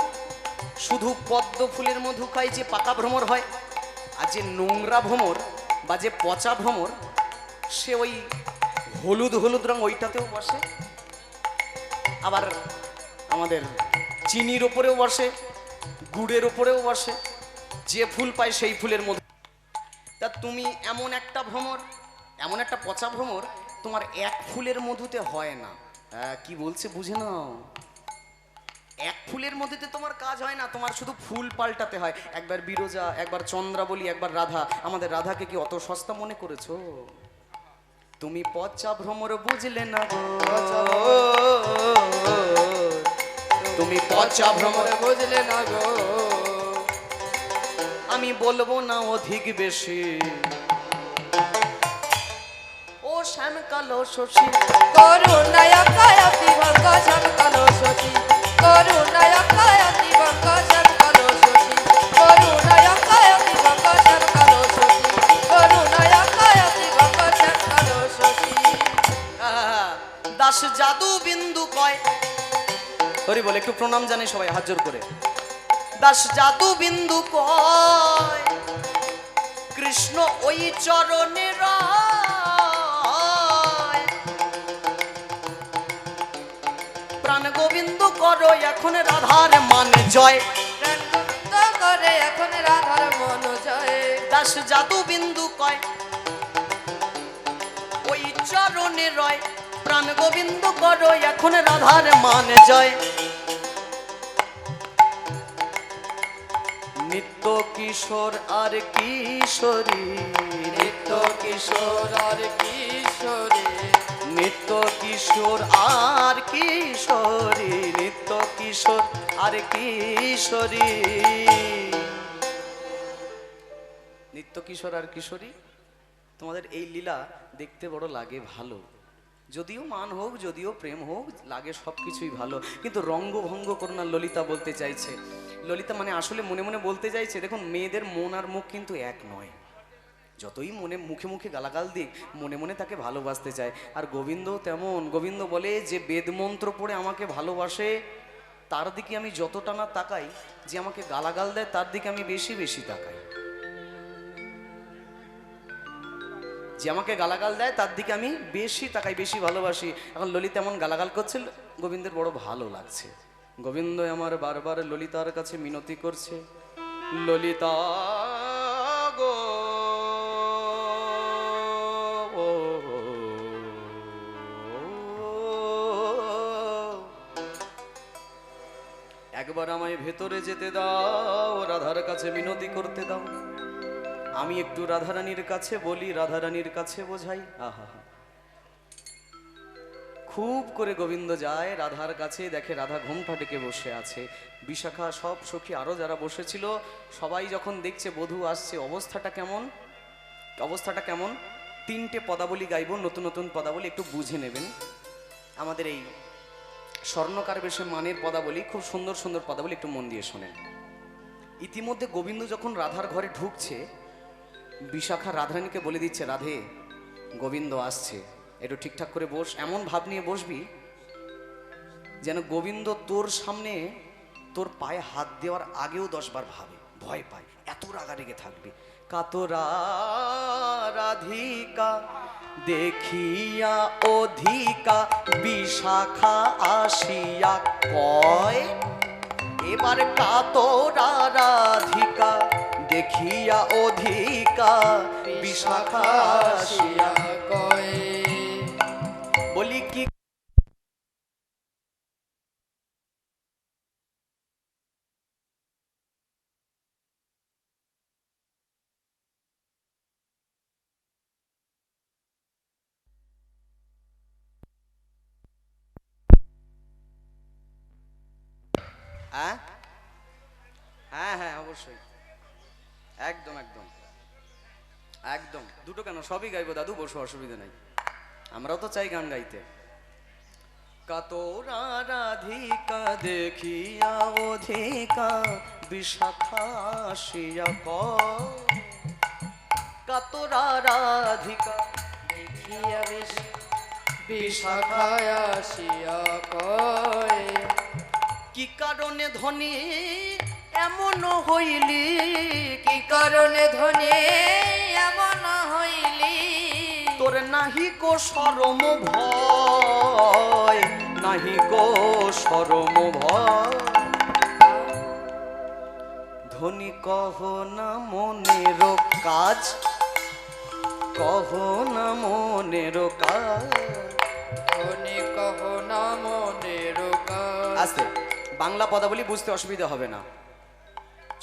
শুধু পদ্ম ফুলের মধু খায় যে পাকা ভ্রমর হয়। আর যে নোংরা ভ্রমর বা যে পচা ভ্রমর, সে ওই হলুদ হলুদ রং ওইটাতেও বসে, আবার আমাদের চিনির ওপরেও বসে, গুড়ের ওপরেও বসে, যে ফুল পায় সেই ফুলের মধ্যে। তা তুমি এমন একটা ভ্রমর, এমন একটা পচা ভ্রমর, তোমার এক ফুলের মধুতে হয় না। কি বলছে বুঝে নাও, এক ফুলের মধ্যে তোমার কাজ হয় না, তোমার শুধু ফুল পাল্টাতে হয়। একবার বিরজা, একবার চন্দ্রাবলী, একবার রাধা। আমাদের রাধাকে কি অত সস্তা মনে করেছো? তুমি পচা ভ্রমর বুঝলে না গো, তুমি পচা ভ্রমর বুঝলে না গো। আমি বলবো না অধিক বেশি। ও শ্যাম কালো শশী করুণায় অঙ্গয়তি ভঙ্গ শ্যাম কালো শশী করুণায় অঙ্গয়তি ভঙ্গ শ্যাম কালো শশী করুণায় অঙ্গয়তি ভঙ্গ শ্যাম কালো শশী করুণায় অঙ্গয়তি ভঙ্গ শ্যাম কালো শশী। দাস জাদু বিন্দু কয়, হরি বলে একটু প্রণাম জানে সবাই হাত জোর করে। দাস জাদু বিন্দু কয়, কৃষ্ণ ওই চরণে রয়, প্রাণ গোবিন্দ করো এখন রাধার মান জয়। করে এখন রাধার মন জয়। দাস জাদু বিন্দু কয়, ওই চরণে রয়, প্রাণ গোবিন্দ করো এখন রাধার মান জয়। নিত্য কিশোর আর কিশোরী, নিত্য কিশোর আর কিশোরী নিত্য কিশোর আর কিশোরী, নিত্য কিশোর আর কিশোরী, নিত্য কিশোর আর কিশোরী। তোমাদের এই লীলা দেখতে বড় লাগে ভালো, যদিও মান হোক, যদিও প্রেম হোক, লাগে সবকিছুই ভালো, কিন্তু রঙ্গভঙ্গ করোনা ললিতা বলতে চাইছে। ললিতা মানে আসলে মনে মনে বলতে চাইছে, দেখুন মেয়েদের মন আর মুখ কিন্তু এক নয়। যতই মনে মুখে মুখে গালাগাল দিক, মনে মনে তাকে ভালোবাসতে চায়। আর গোবিন্দ তেমন। গোবিন্দ বলে যে বেদমন্ত্র পড়ে আমাকে ভালোবাসে, তার দিকে আমি যতটা না তাকাই, যে আমাকে গালাগাল দেয় তার দিকে আমি বেশি বেশি তাকাই। যে আমাকে গালাগাল দেয় তার দিকে আমি বেশি তাকাই, বেশি ভালোবাসি। এখন ললিতা এমন গালাগাল করছিল, গোবিন্দের বড় ভালো লাগছে। গোবিন্দ আমার বারবার ললিতার কাছে মিনতি করছে, ললিতা গো, একবার আমায় ভেতরে যেতে দাও, রাধার কাছে মিনতি করতে দাও, আমি একটু রাধারানীর কাছে বলি, রাধারানীর কাছে বোঝাই। আহা, খুব করে গোবিন্দ যায় রাধার কাছে, দেখে রাধা ঘোমটা ডেকে বসে আছে। বিশাখা, সব সখী আরো যারা বসেছিল, সবাই যখন দেখছে বধূ আসছে, অবস্থাটা কেমন, অবস্থাটা কেমন। তিনটে পদাবলী গাইব, নতুন নতুন পদাবলী, একটু বুঝে নেবেন। আমাদের এই স্বর্ণকার বেশে মানের পদাবলী, খুব সুন্দর সুন্দর পদাবলী, একটু মন দিয়ে শোনেন। ইতিমধ্যে গোবিন্দ যখন রাধার ঘরে ঢুকছে, বিশাখা রাধারানীকে বলে দিচ্ছে, রাধে গোবিন্দ আসছে, একটু ঠিকঠাক করে বস, এমন ভাব নিয়ে বসবি যেন গোবিন্দ তোর সামনে তোর পায়ে হাত দেওয়ার আগেও 10 বার ভাবে, ভয় পায়, এত রাগারেগে থাকবি। কাতরা রাধিকা দেখিয়া অধিকা, বিশাখা আসিয়া কয়, এবার কাতরা রাধিকা দেখিয়া অধিকা, বিশাখা আসিয়া কয়। বলি কি হ্যাঁ হ্যাঁ হ্যাঁ অবশ্যই, একদম একদম একদম, দুটো কেন, সবই গাইবো দাদু, বসো, অসুবিধা নাই, আমরাও তো চাই গান গাইতে। কাতরা রাধিকা দেখিয়া অধিকা, বিশাখা আসিয়া কয়, কাতরা রাধিকা দেখিয়া বিশাখা আসিয়া কয়, কি কারণে ধনী এমন হইলি, কি কারণে ধনে এমন হইলি, তোর নাহি কো শরম ভয়, নাহি কো শরম ভয়, ধনী কহ না মনের কাজ, কহ না মনের কাজ। ধনে কহ না মনের কাজ। আস্তে, বাংলা পদাবলী বুঝতে অসুবিধা হবে না।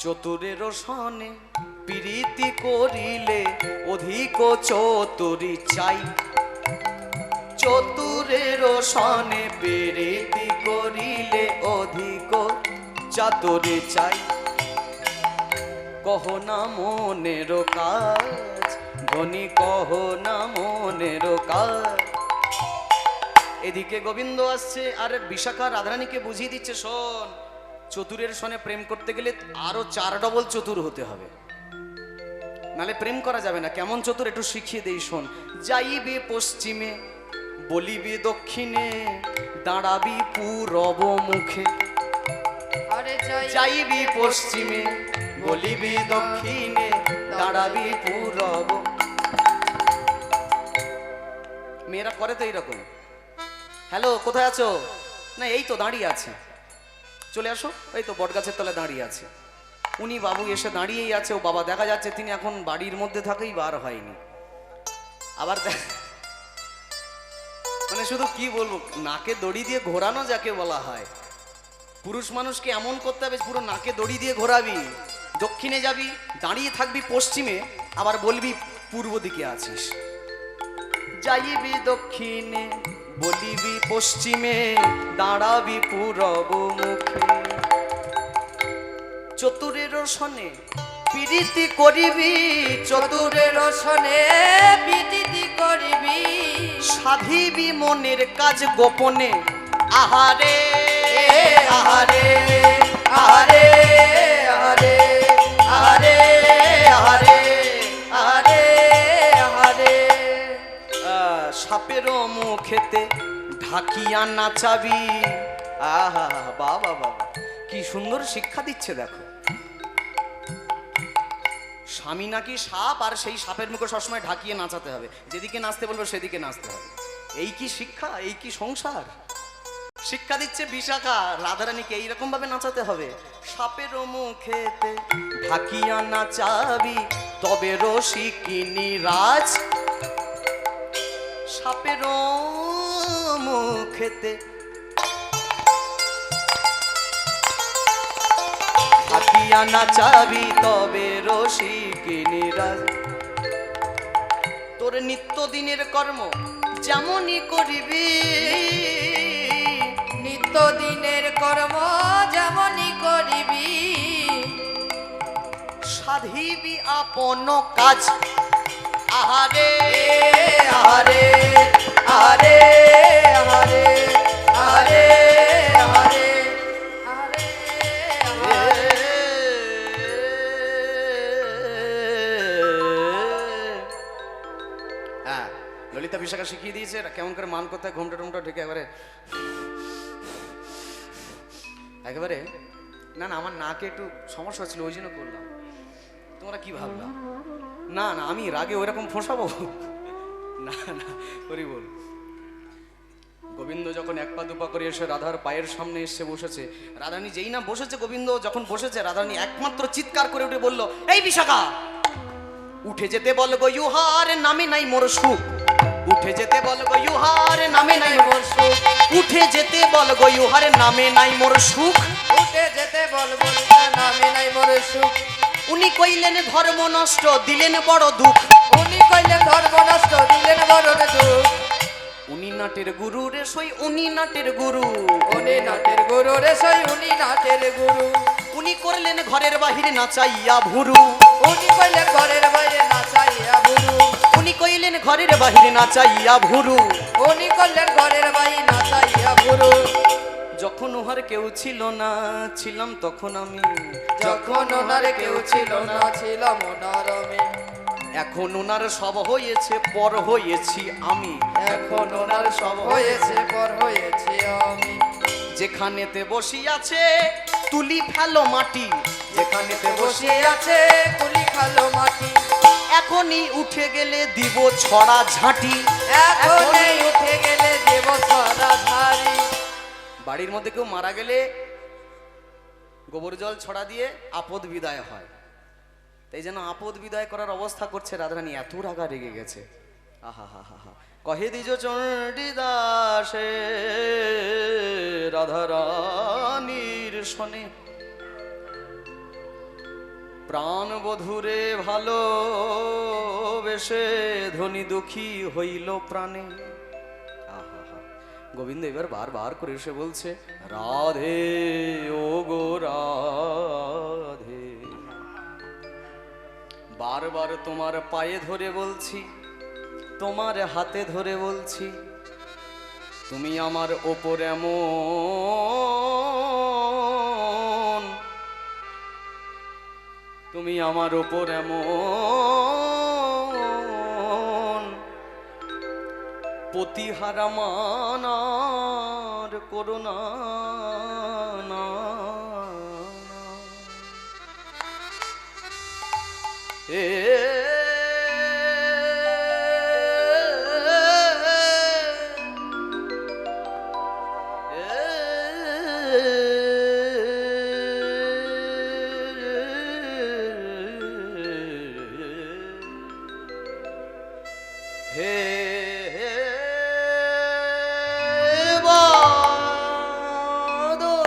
চতুরের সনে প্রীতি করিলে অধিক চতুরি চাই, চতুরের সনে প্রীতি করিলে অধিক চাতুরি চাই, কহ না মনের কাজ, ধনী কহ না মনের কাজ। এদিকে গোবিন্দ আসছে আর বিশাখা রাধারানীকে বুঝিয়ে দিচ্ছে, শোন, চতুরের সনে প্রেম করতে গেলে আরো 4 ডবল চতুর হতে হবে, নালে প্রেম করা যাবে না। কেমন চতুর একটু শিখিয়ে দেই, শোন। যাইবে পশ্চিমে বলিবে দক্ষিণে, দাঁড়াবি পূরব মুখে, আরে যাইবি পশ্চিমে বলিবি দক্ষিণে, দাঁড়াবি পূরব। মেয়েরা করে তো এইরকম, হ্যালো কোথায় আছো, না এই তো দাঁড়িয়ে আছে, চলে আসো, এই তো বটগাছের তলায় দাঁড়িয়ে আছে। উনি বাবু এসে দাঁড়িয়েই আছে, ও বাবা দেখা যাচ্ছে তিনি এখন বাড়ির মধ্যে থাকেই বার হয়নি। আবার মানে শুধু কি বলবো, নাকে দড়ি দিয়ে ঘোরানো যাকে বলা হয়। পুরুষ মানুষকে এমন করতে হবে, পুরো নাকে দড়ি দিয়ে ঘোরাবি, দক্ষিণে যাবি, দাঁড়িয়ে থাকবি পশ্চিমে, আবার বলবি পূর্ব দিকে আছিস। যাইবি দক্ষিণে বলিবি পশ্চিমে, দাঁড়াবি পূরব মুখে, চতুরের সনে প্রীতি করিবি, চতুরের সনে প্রীতি করিবি, সাধিবি মনের কাজ গোপনে, আহারে আহারে আহারে আহারে আহারে আহারে আহারে তবের মুখেতে ঢাকিয়া নাচাবি। আহা, বাবা বাবা, কি সুন্দর শিক্ষা দিচ্ছে দেখো। স্বামী নাকি সাপ, আর সেই সাপের মুখে সবসময় ঢাকিয়ে নাচাতে হবে, যেদিকে নাচতে বলবো সেদিকে নাচতে হবে। এই কি শিক্ষা, এই কি সংসার। শিক্ষা দিচ্ছে বিশাখা, রাধারানীকে এইরকম ভাবে নাচাতে হবে। সাপের মুখেতে ঢাকিয়া নাচাবি তবে রসিকিনী রাজ। সাপের মুখেতে ঢাকিয়া নাচাবি তবে রসিকিনী রাজ। তোর নিত্যদিনের কর্ম যেমনই করিবি, নিত্যদিনের কর্ম যেমনই করিবি, সাধিবি আপন কাজ। আহারে আহারে আহারে আহারে আহারে আহারে আরে হ্যাঁ, ললিতা বিশাখা শিখিয়ে দিয়েছে কেমন করে মান করতে হয়, ঘুমটা টুমটা ঢেকে একেবারে একেবারে। না না, আমার নাকে একটু সমস্যা হচ্ছিল, ওই জন্য করলাম। তোমরা কি ভাবলাম? না না, আমি রাগে ওইরকম ফোঁসাবো না না, করি বল। গোবিন্দ যখন এক পা দুপা করে এসে রাধার পায়ের সামনে এসে বসেছে, রাধারানী যেই না বসেছে, গোবিন্দ যখন বসেছে, রাধারানী একমাত্র চিৎকার করে উঠে বলল, এই বিশাখা, উঠে যেতে বল গো, ইউহার নামে নাই মোর সুখ। উঠে যেতে বল গো, ইউহার নামে নাই মোর সুখ। উঠে যেতে বল গো, ইউহার নামে নাই মোর সুখ। উঠে যেতে বলবো নামে নাই মোর সুখ। উনি কইলেন ধর্ম নষ্ট, দিলেন বড় দুঃখ। উনি কইলেন ধর্ম নষ্ট, দিলেন বড় দুঃখ। উনি নাটের গুরু রে সই, উনি নাটের গুরু। উনি নাটের গুরু রে সই, উনি নাটের গুরু। উনি করলেন ঘরের বাহিরে নাচাইয়া ভুরু। উনি কইলেন ঘরের বাইরে নাচাইয়া ভুরু। উনি কইলেন ঘরের বাহিরে নাচাইয়া ভুরু। উনি করলেন ঘরের বাইরে নাচাইয়া ভুরু। যখন উহার কেউ ছিল না, ছিলাম তখন আমি। যখন ওনার কেউ ছিল না, ছিলাম ওনার আমি। এখন ওনার সব হয়েছে, পর হয়েছি আমি। এখন ওনার সব হয়েছে, পর হয়েছি আমি। যেখানেতে বসিয়াছে তুলি ফেলো মাটি। যেখানেতে বসে বসিয়া আছে কুলি খালো মাটি। এখনই উঠে গেলে দিব ছড়া ঝাঁটি। এখনই উঠে গেলে দেব ছড়া ঝাড়ি। বাড়ির মধ্যে কেউ মারা গেলে গোবর জল ছড়া দিয়ে আপদ বিদায় হয়। তাই যেন আপদ বিদায় করার অবস্থা করছে রাধারানী, এত রাগা রেগে গেছে। আহা হা হা হা, কহে দিজ চণ্ডীদাসে রাধারানীর শনে, প্রাণ বধুরে ভালো বেশে ধনী দুঃখী হইল প্রাণে। আহা, গোবিন্দ এবার বারবার করে এসে বলছে, রাধে ও গো রাধে, বারবার তোমার পায়ে ধরে বলছি, তোমার হাতে ধরে বলছি, তুমি আমার ওপর এমন, তুমি আমার ওপর এমন প্রতিহারা মানার করুণা না। এ হে বাদসি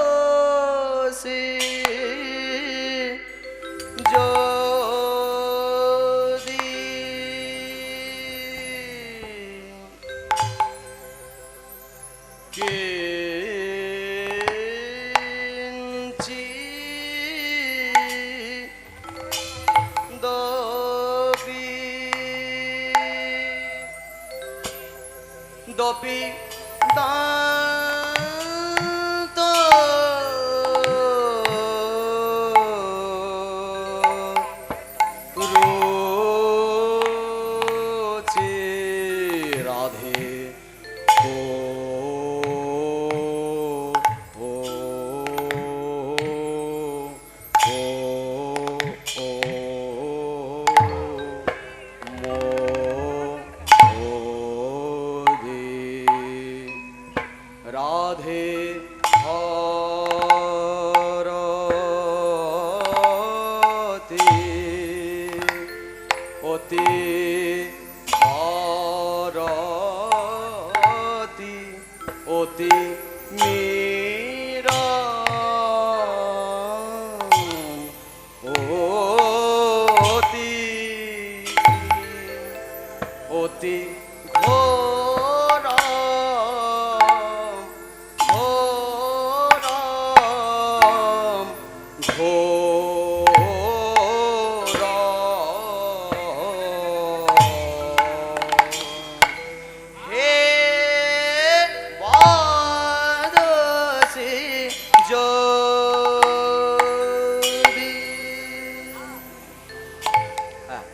ঘোর হে বাদশি যদি। হ্যাঁ,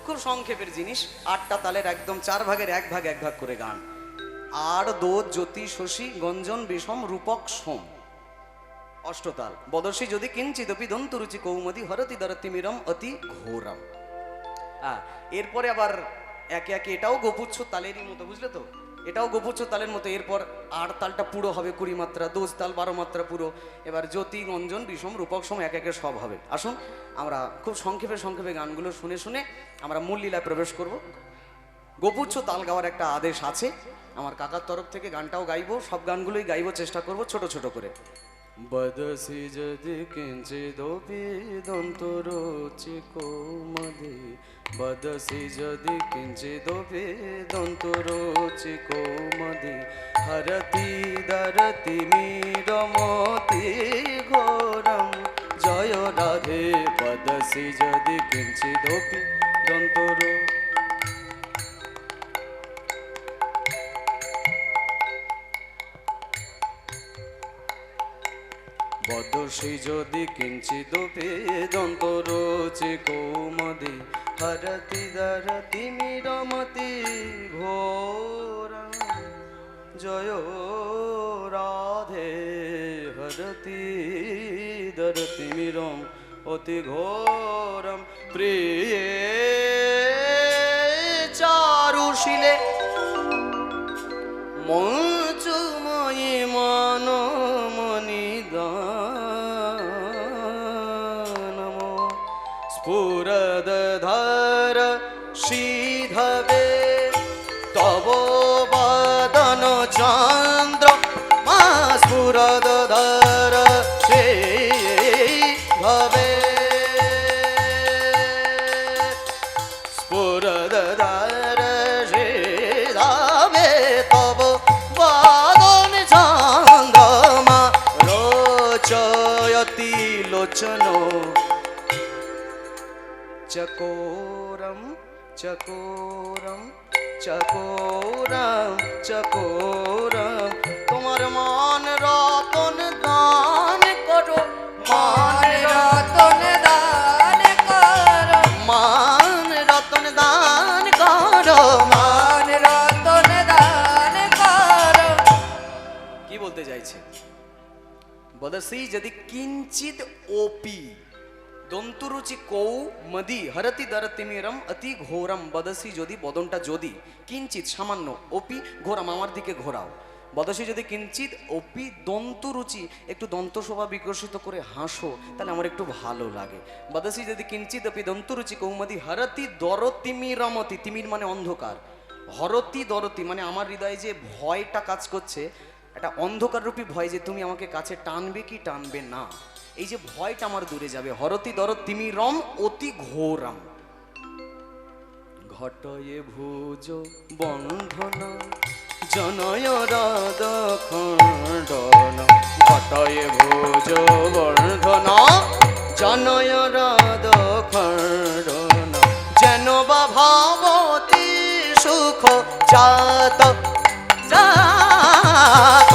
খুব সংক্ষেপের জিনিস, 8টা তালের একদম 4 ভাগের 1 ভাগ 1 ভাগ করে গান। আর দোদ জ্যোতি শশী গঞ্জন বিষম রূপক সোম, অষ্টতাল। বদর্শী যদি কিঞ্চিদপি দন্তরুচি কৌমদি হরতি দরতিমিরম অতি ঘোরম। এরপরে আবার একে একে এটাও গোপুচ্ছ তালেরই মতো, বুঝলে তো, এটাও গোপুচ্ছ তালের মতো। এরপর আর তালটা পুরো হবে 20 মাত্রা, দোজ তাল 12 মাত্রা পুরো। এবার জ্যোতি গঞ্জন বিষম রূপক সোম এক একে সব হবে। আসুন আমরা খুব সংক্ষেপে সংক্ষেপে গানগুলো শুনে শুনে আমরা মূল লীলায় প্রবেশ করব। গোপুচ্ছ তাল গাওয়ার একটা আদেশ আছে আমার কাকার তরফ থেকে, গানটাও গাইবো, সব গানগুলোই গাইবো, চেষ্টা করব ছোট ছোট করে। বদসি যদি কিঞ্চিদপি দন্তরুচি কৌমদি, বদসি যদি কিঞ্চিদপি দন্তরুচি কৌমদি, হরতি দরতি মিরমতি ঘোরম জয় রাধে। বদসি যদি কিঞ্চিদপি দন্তরু। বদসি যদি কিঞ্চিদপি দন্তরুচি কৌমদি, হরতি দরতি মিরমতি ঘোরম জয় রাধে। হরতি দরতি মিরম অতি ঘোরম প্রিয়ে চারুশীলে মঞ্চুময়ী মানমনিদানম স্ফুরদধার শ্রীধবে তব বদন চন্দ্র মা স্ফুরদধার শ্রীধবে স্ফুরদধার শ্রীধবে তব বদন চন্দ্রমা রোচয়তি লোচন চকোরম চকোরম চকোরম চকোরম। তোমার মান রতন দান করো, মান রতন দান করো, মান রতন দান করো, মান রতন দান করো। কি বলতে চাইছে? বদসি যদি কিঞ্চিত ওপি দন্তরুচি কৌ মদি হরতি দরতিমিরম অতি ঘোরম। বদসি যদি, বদনটা যদি, কিঞ্চিত সামান্য, ওপি ঘোরম আমার দিকে ঘোরাও। বদসি যদি কিঞ্চিত ওপি দন্তরুচি, একটু দন্তশোভা বিকশিত করে হাসো, তাহলে আমার একটু ভালো লাগে। বদসি যদি কিঞ্চিত ওপি দন্তরুচি কৌমদি হরতি দরতিমিরমতি, তিমির মানে অন্ধকার, হরতি দরতি মানে আমার হৃদয়ে যে ভয়টা কাজ করছে, একটা অন্ধকার রূপী ভয়, যে তুমি আমাকে কাছে টানবে কি টানবে না, এই যে ভয়টা আমার দূরে যাবে। হরতি দরত তিমিরম অতি ঘোরম। ঘটয়ে ভুজ বন্ধন জনয় রাধ খণ্ডন, ঘটয়ে ভুজ বন্ধন জনয় রাধ খণ্ডন, যেন বা ভাবতী সুখ জাত জাত।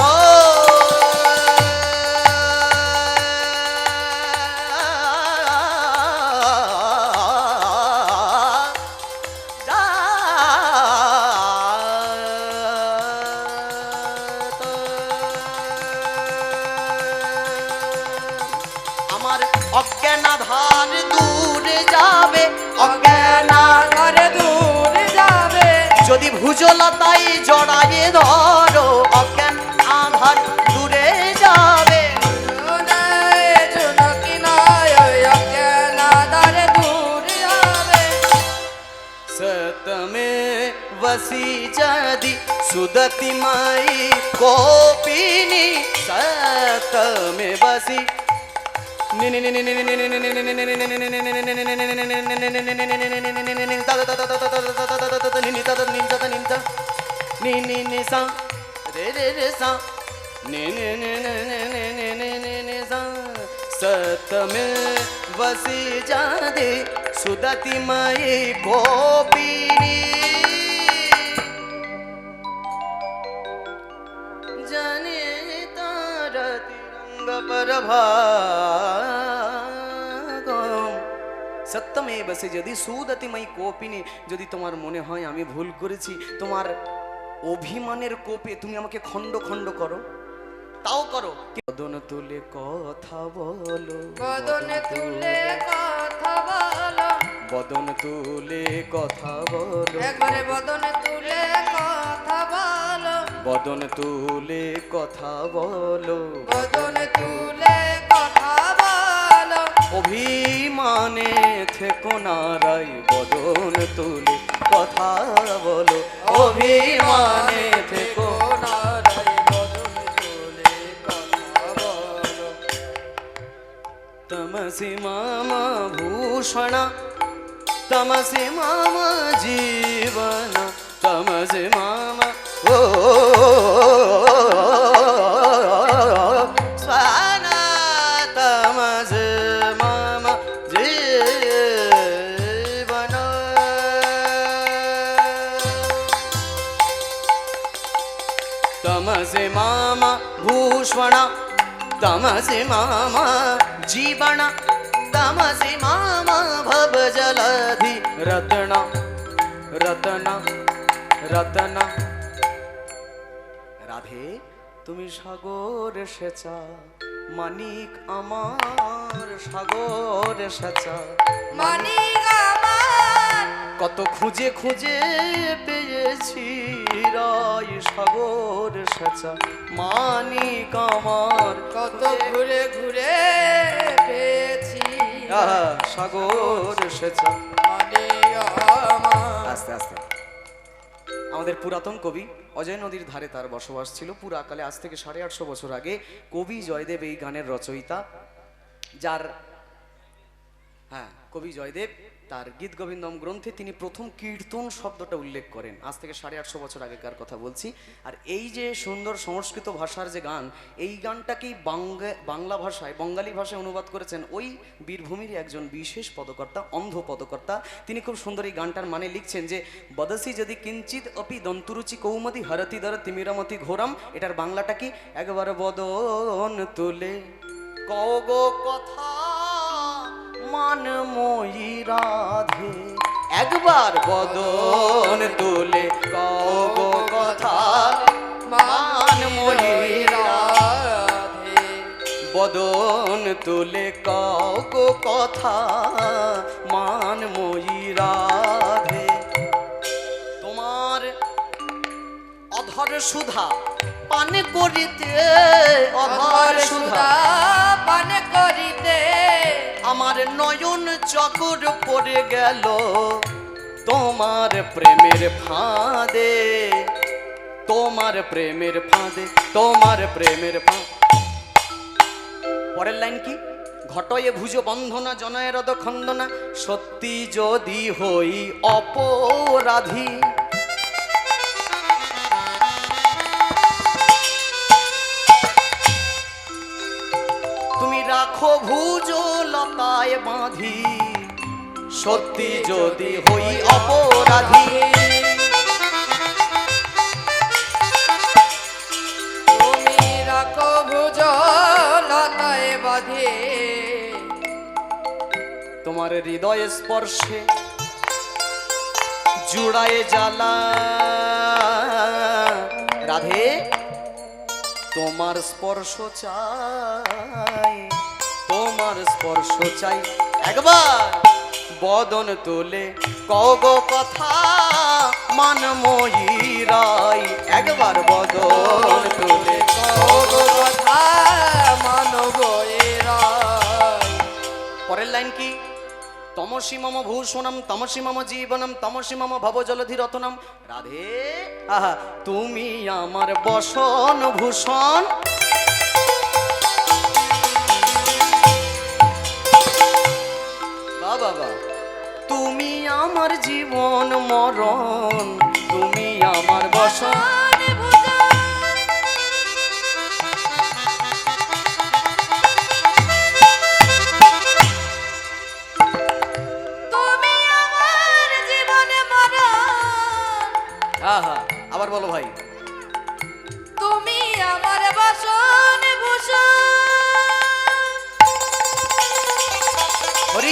আমার অজ্ঞানাধার দূরে যাবে, অজ্ঞানাধার দূরে যাবে, যদি ভুজলতাই জড়ায়ে ধরো, অজ্ঞান আধার দূরে যাবে। অজ্ঞানাধার দূরে যাবে। সতমে বসি যদি সুদতি মাই কোপিনি, সতমে বসি सतमे वसी जादे सुदति मयि गोपिनी जने तार तिरंग पर সত্যমে বসে যদি সুদতিময়ী কোপিনী যদি তোমার মনে হয় আমি ভুল করেছি তোমার অভিমানের কোপে তুমি আমাকে খণ্ড খণ্ড করো তাও করো বদন তুলে কথা বলো বদন তুলে কথা বলো বদন তুলে কথা বলো একবারে বদন তুলে কথা বলো বদন তুলে কথা বলো বদন তুলে কথা বলো অভিমানে থেকো নারাই বদন তুলে কথা বলো অভিমানে থেকো নারাই বদন তুলে কথা বলো तमसि मम भूषण तमसि मम जीवन तमसि मम ओ स्वान तमसि मम जीवन तमसि मम भूषण तमसि मम जीवन तमसि मम भव जलधि रत्न रत्न रत्न রাধে তুমি সাগর সেচা মানিক আমার সাগর সেচা মানিক আমার কত খুঁজে খুঁজে পেয়েছি রাই সাগর সেচা মানিক আমার কত ঘুরে ঘুরে পেয়েছি সাগর সেচা মানিক আমার আস্তে আস্তে আমাদের পুরাতন কবি অজয় নদীর ধারে তার বসবাস ছিল পুরাকালে আজ থেকে 850 বছর আগে কবি জয়দেব এই গানের রচয়িতা যার কবি জয়দেব তার গীত গোবিন্দম গ্রন্থে তিনি প্রথম কীর্তন শব্দটা উল্লেখ করেন আজ থেকে 850 বছর আগেকার কথা বলছি আর এই যে সুন্দর সংস্কৃত ভাষার যে গান এই গানটাকেই বাংলা ভাষায় বঙ্গালী ভাষায় অনুবাদ করেছেন ওই বীরভূমির একজন বিশেষ পদকর্তা অন্ধ পদকর্তা তিনি খুব সুন্দর এই গানটার মানে লিখছেন যে বদসি যদি কিঞ্চিত অপি দন্তরুচি কৌমদি হরতি দর তিমিরামতি ঘোরাম এটার বাংলাটা কি একবার বদন তুলে কগো কথা মান মই রাধে একবার বদন তুলে কগো কথা মান মই রাধে বদন তুলে কগো কথা মান মই রাধে তোমার অধর সুধা পান করিতে অধর সুধা পান করিতে আমার নয়ন চকর পড়ে গেল তোমার প্রেমের ফাঁদে তোমার প্রেমের ফাঁদে তোমার প্রেমের ফাঁদে পরের লাইন কি ঘটয়ে ভুজ বন্ধনা জনয়েরদ খন্দনা সত্যি যদি হই অপরাধী তুমি রাখো ভুজ লতায় বাঁধি সত্যি যদি হই অপরাধী তুমি রাখো ভুজ লতায় বাঁধে তোমার হৃদয় স্পর্শে জুড়ায় জ্বালা রাধে তোমার স্পর্শ চাই তোমার স্পর্শ চাই একবার বদন তুলে কগো কথা মান মই রাই একবার বদন তুলে কগো কথা মানব এরাই পরের লাইন কি তমসি মম ভূষণম তমসি মম জীবনম তমসি মম ভব জলধি রতনম রাধে আহা তুমি আমার বসন ভূষণ বাবা তুমি আমার জীবন মরণ তুমি আমার বসন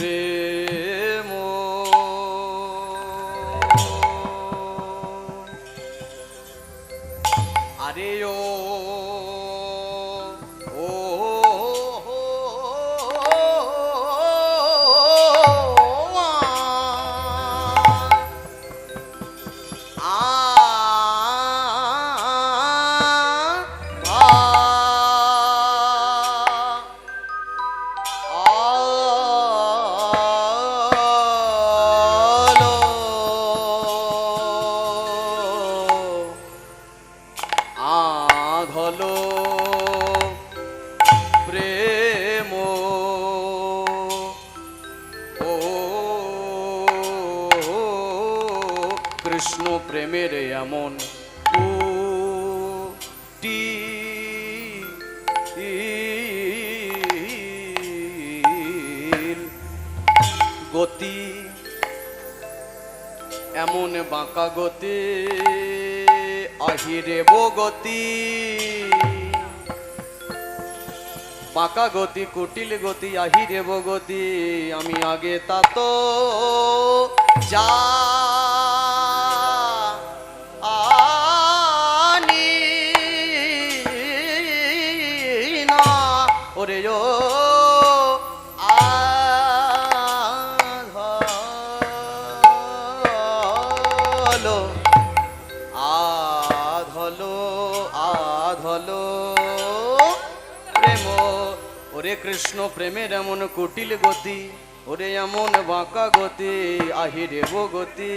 প্রেম আরে ও ও আধলো প্রেম ও কৃষ্ণ প্রেমের এমন কুটি গতি এমন বাঁকা গতি আহিরে গতি বাঁকা গতি কুটিল গতি আহিরে গতি আমি আগে তা তো জানি না ওরে ও আধলো আধলো আধলো প্রেম ওরে কৃষ্ণ প্রেমের এমন কুটিল গতি ওরে এমন বাঁকা গতি আহিরে গতি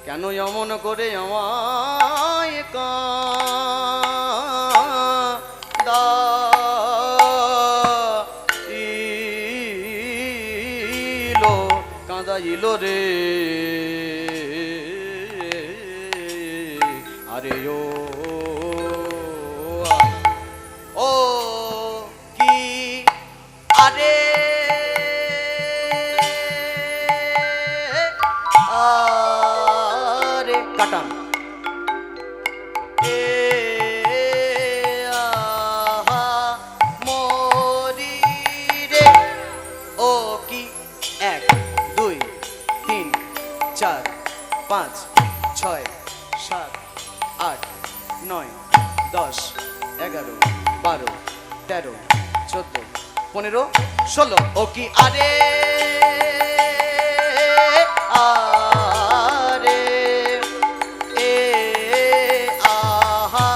কেন এমন করে আমায় কাঁদাইলো রে আরে ও কি আরে আরে কাটান এ আহা মরি রে ও কি 1 2 3 4 5 6 7 8 9 10 11 12 13 14 15 16 ও কি আরে আরে এ আহা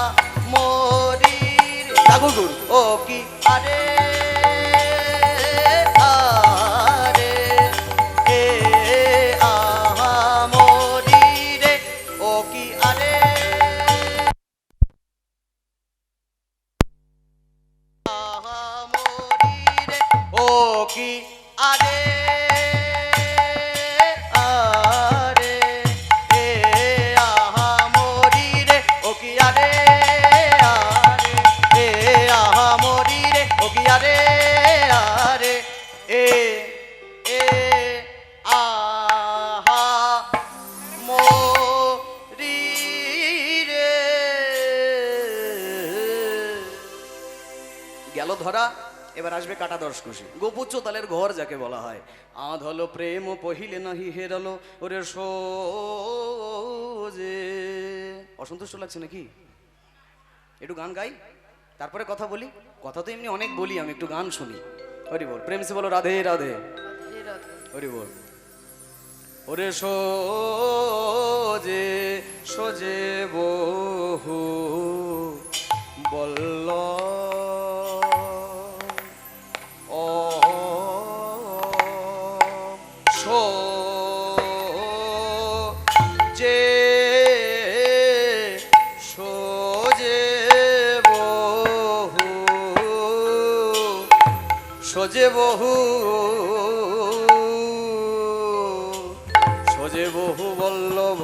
মরির দাগুগুর ও কি আরে আরে এ আহা মরিরে ও কি আরে ও কি আরে আরে এ আহা মরি রে ও কি আরে আরে এ আহা মরি রে ও কি আরে আরে এ এ আহা মরি রে গেল ধরা এবার আসবে কাটা দর্শকুশি গোপুচ্ছ তালের ঘর যাকে বলা হয় আধ হলো প্রেম পহিলে নাহি হেরালো ওরে সোজে অসন্তুষ্ট লাগছে নাকি একটু গান গাই তারপরে কথা বলি কথা তো এমনি অনেক বলি আমি একটু গান শুনি হরি বল প্রেম সে বলো রাধে রাধে হরি বল ওরে সোজে সোজে বহু বল্ল সোজে বহু সোজে বহু বল্লভ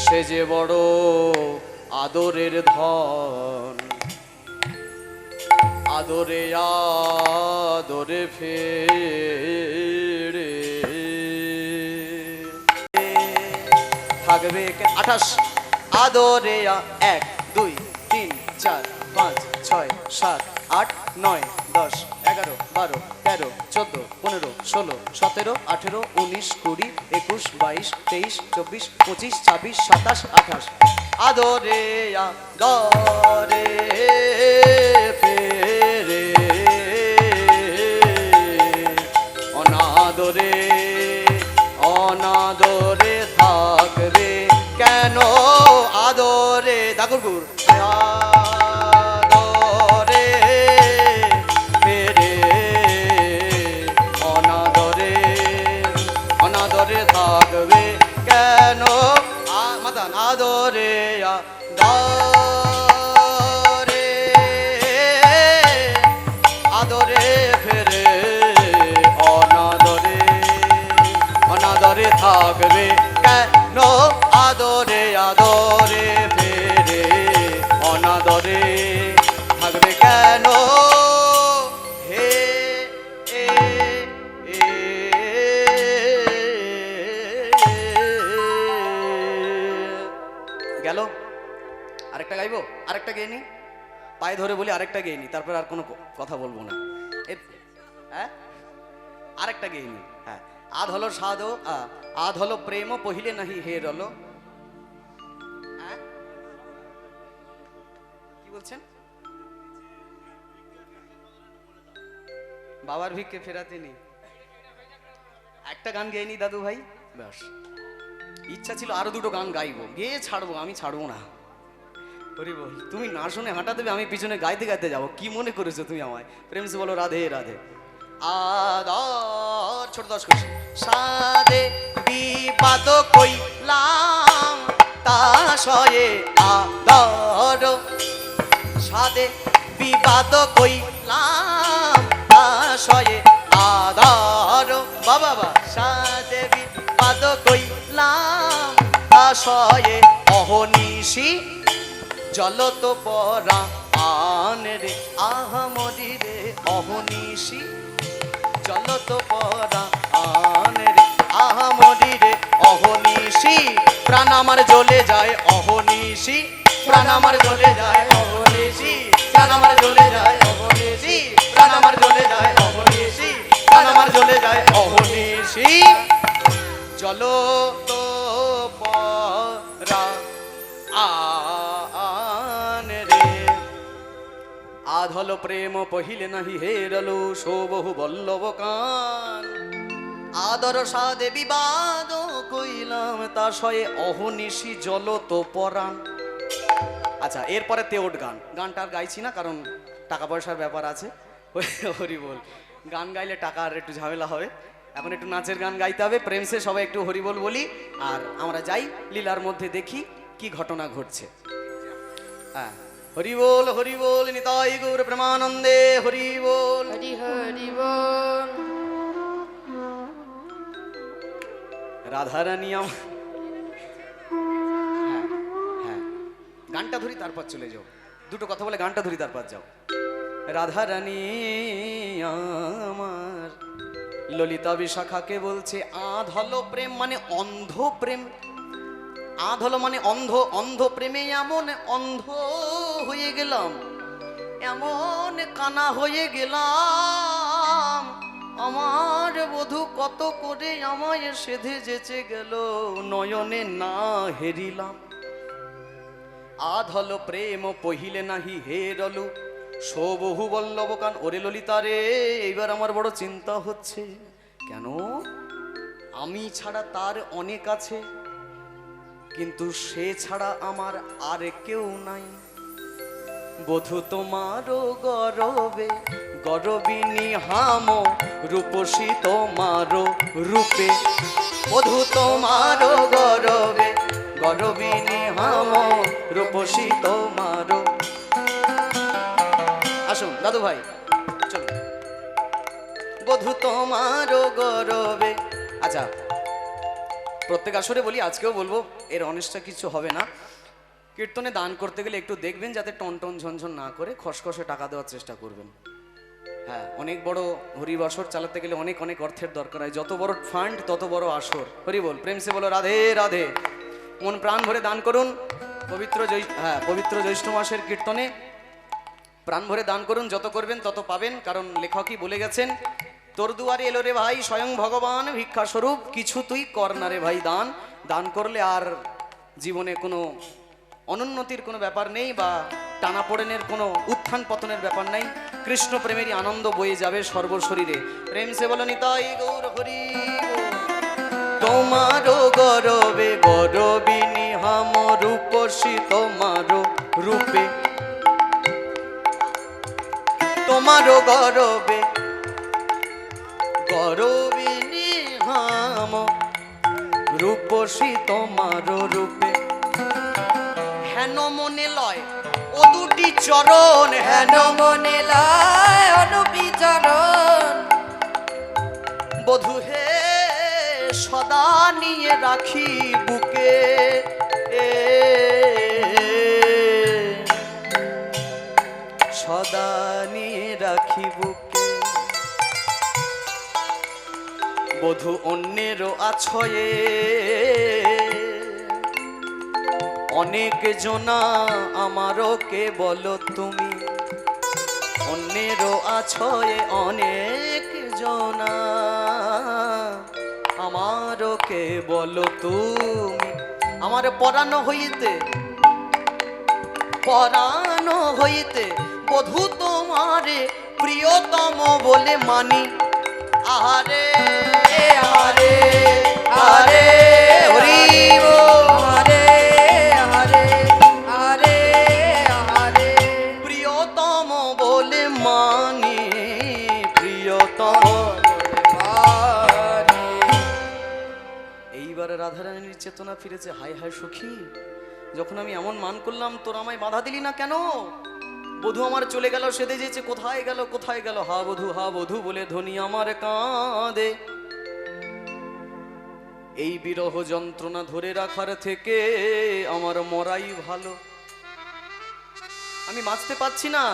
সে যে বড় আদরের ধন আদরে আদরে ফেরে থাকবে 28 আদরে 1 2 3 4 5 6 7 8 9 10 11 12 13 14 15 16 17 18 19 20 21 22 23 24 25 26 27 28 আদরে দরে ফেরে অনাদরে অনাদরে থাকবে কেন আদরে দাগুরগুর আদরে ফেরে অনাদরে অনাদরে থাকবে কেন মাতান আদরে আদরে আদরে ফেরে অনাদরে অনাদরে থাকবে কেন আদরে আদরে ফেরে অনাদরে থাকবে কেন হে এ এ গেল আরেকটা গাইবো আরেকটা গেয়ে নি পায়ে ধরে বলি আরেকটা গেয়ে নি তারপর আর কোনো কথা বলবো না হ্যাঁ আরেকটা গেয়ে নি হ্যাঁ আধ হলো সাধ আধ হলো প্রেম পহিলে নাহি হে রলো কি বলছেন বাবার ভিক্ষে ফেরাতে নেই একটা গান গেয়ে নি দাদু ভাই ব্যাস ইচ্ছা ছিল আরো দুটো গান গাইবো গেয়ে ছাড়বো আমি ছাড়বো না হরি বল তুমি না শুনে হাঁটা দেবে আমি পিছনে গাইতে গাইতে যাবো কি মনে করেছো তুমি আমায় প্রেম সে বলো রাধে রাধে আদর ছোট 10 খুশি সাদে বিবাদ কইলাম তা সয়ে আদর সাদে বিবাদ কইলাম তা সয়ে আদর বাবা সাদে বিবাদ কইলাম তা সয়ে অহনিশি জলত পরা আন রে আহমরি রে অহনিশি জলত পরা আন রে আহমরি রে অহনিশি প্রাণ আমার জ্বলে যায় অহনিশি প্রাণ আমার জ্বলে যায় অহনিশি প্রাণ আমার জ্বলে যায় অহনিশি প্রাণ আমার জ্বলে যায় অহনিশি প্রাণ আমার জ্বলে যায় অহনিশি জলত পরা আন রে আধল প্রেম পহিলে নাহি হেরলো শোবহু বল্লভ কান আদর সাদে বিবাদ কইলাম তা সয়ে অহনিশি জলত পরাণ আচ্ছা এরপরে তেওট গানটা আর গাইছি না কারণ টাকা পয়সার ব্যাপার আছে হরি বল গান গাইলে টাকা আর একটু ঝামেলা হবে এখন একটু নাচের গান গাইতে হবে প্রেম সে সবাই একটু হরি বল বলি আর আমরা যাই লীলার মধ্যে দেখি কি ঘটনা ঘটছে হ্যাঁ হরি বল নিতাই গৌর প্রেমানন্দে হরি বল হরি হরি বল রাধারানী হ্যাঁ হ্যাঁ গানটা ধরি তারপর চলে যাও দুটো কথা বলে গানটা ধরি তারপর যাও রাধারানী আমার ললিতা বিশাখাকে বলছে আধ হলো প্রেম মানে অন্ধ প্রেম আধ হলো মানে অন্ধ অন্ধ প্রেমে এমন অন্ধ হয়ে গেলাম এমন কানা হয়ে গেলাম আমার বধূ কত করে আমায় সেধে যেচে গেল নয়নে না হেরিলাম আধ হলো প্রেম পহিলে নাহি হেরলু শোবহু বল্লভ কান ওরে ললিতা রে এইবার আমার বড় চিন্তা হচ্ছে কেন আমি ছাড়া তার অনেক আছে কিন্তু সে ছাড়া আমার আর কেউ নাই বধূ তোমারও গরবে গরবিনী হাম রূপসী তোমারও রূপে বধূ তোমারও গরবে গরবিনী হাম রূপসী তোমারও আসুন দাদু ভাই চলো বধূ তোমারও গরবে আচ্ছা প্রত্যেক আসরে বলি আজকেও বলবো এর অনিষ্ট কিছু হবে না কীর্তনে দান করতে গেলে একটু দেখবেন যাতে টনটন ঝনঝন না করে খসখসে টাকা দেওয়ার চেষ্টা করবেন হ্যাঁ অনেক বড় হরিবাসর চালাতে গেলে অনেক অনেক অর্থের দরকার হয় যত বড় ফান্ড তত বড় আসর হরি বল প্রেম সে বলো রাধে রাধে মন প্রাণ ভরে দান করুন। পবিত্র জ্যৈষ্ঠ মাসের কীর্তনে প্রাণ ভরে দান করুন, যত করবেন তত পাবেন, কারণ লেখকই বলে গেছেন, তোর দুয়ারে এলো রে ভাই স্বয়ং ভগবান ভিক্ষা স্বরূপ, কিছু তুই কর না রে ভাই দান। দান করলে আর জীবনে কোনো অনুন্নতির কোনো ব্যাপার নেই, বা টানাপোড়েনের কোনো উত্থান পতনের ব্যাপার নাই। কৃষ্ণ প্রেমেরই আনন্দ বয়ে যাবে সর্বশরীরে। প্রেম সে বলো নিতাই গৌর হরি। তোমারো গরবে গরবিনী হাম রূপসী, তোমারো রূপে তোমারো গরবে গরবিনী হাম রূপসী, তোমারো রূপে হেন মনে লয় ও দুটি চরণ, হেন মনে লয় অনুপি চরণ, বধূ হে সদা নিয়ে রাখি বুকে, সদা নিয়ে রাখি বুকে। বধূ অন্যেরও আছয়ে অনেক জনা, আমারও কে বলো তুমি, অন্যেরও আছয়ে অনেক জনা, আমারও কে বলো তুমি। আমার পরানো হইতে বধূ তোমারে প্রিয়তম বলে মানি। আহারে আহারে আহারে হরি বল। হরে হরে হরে হরে, প্রিয়তম বলে মানি, প্রিয়তম। এইবারে রাধারানীর চেতনা ফিরেছে। হায় হায় সখী, যখন আমি এমন মান করলাম তোর আমায় বাধা দিলি না কেন? বধূ আমার চলে গেল, সেদে যেছে, কোথায় গেল কোথায় গেল, হা বধূ বলে ধ্বনি আমার কাঁদে। এই বিরহ যন্ত্রণা ধরে রাখার থেকে আমার মরাই ভালো। আমি বাঁচতে পারছি না।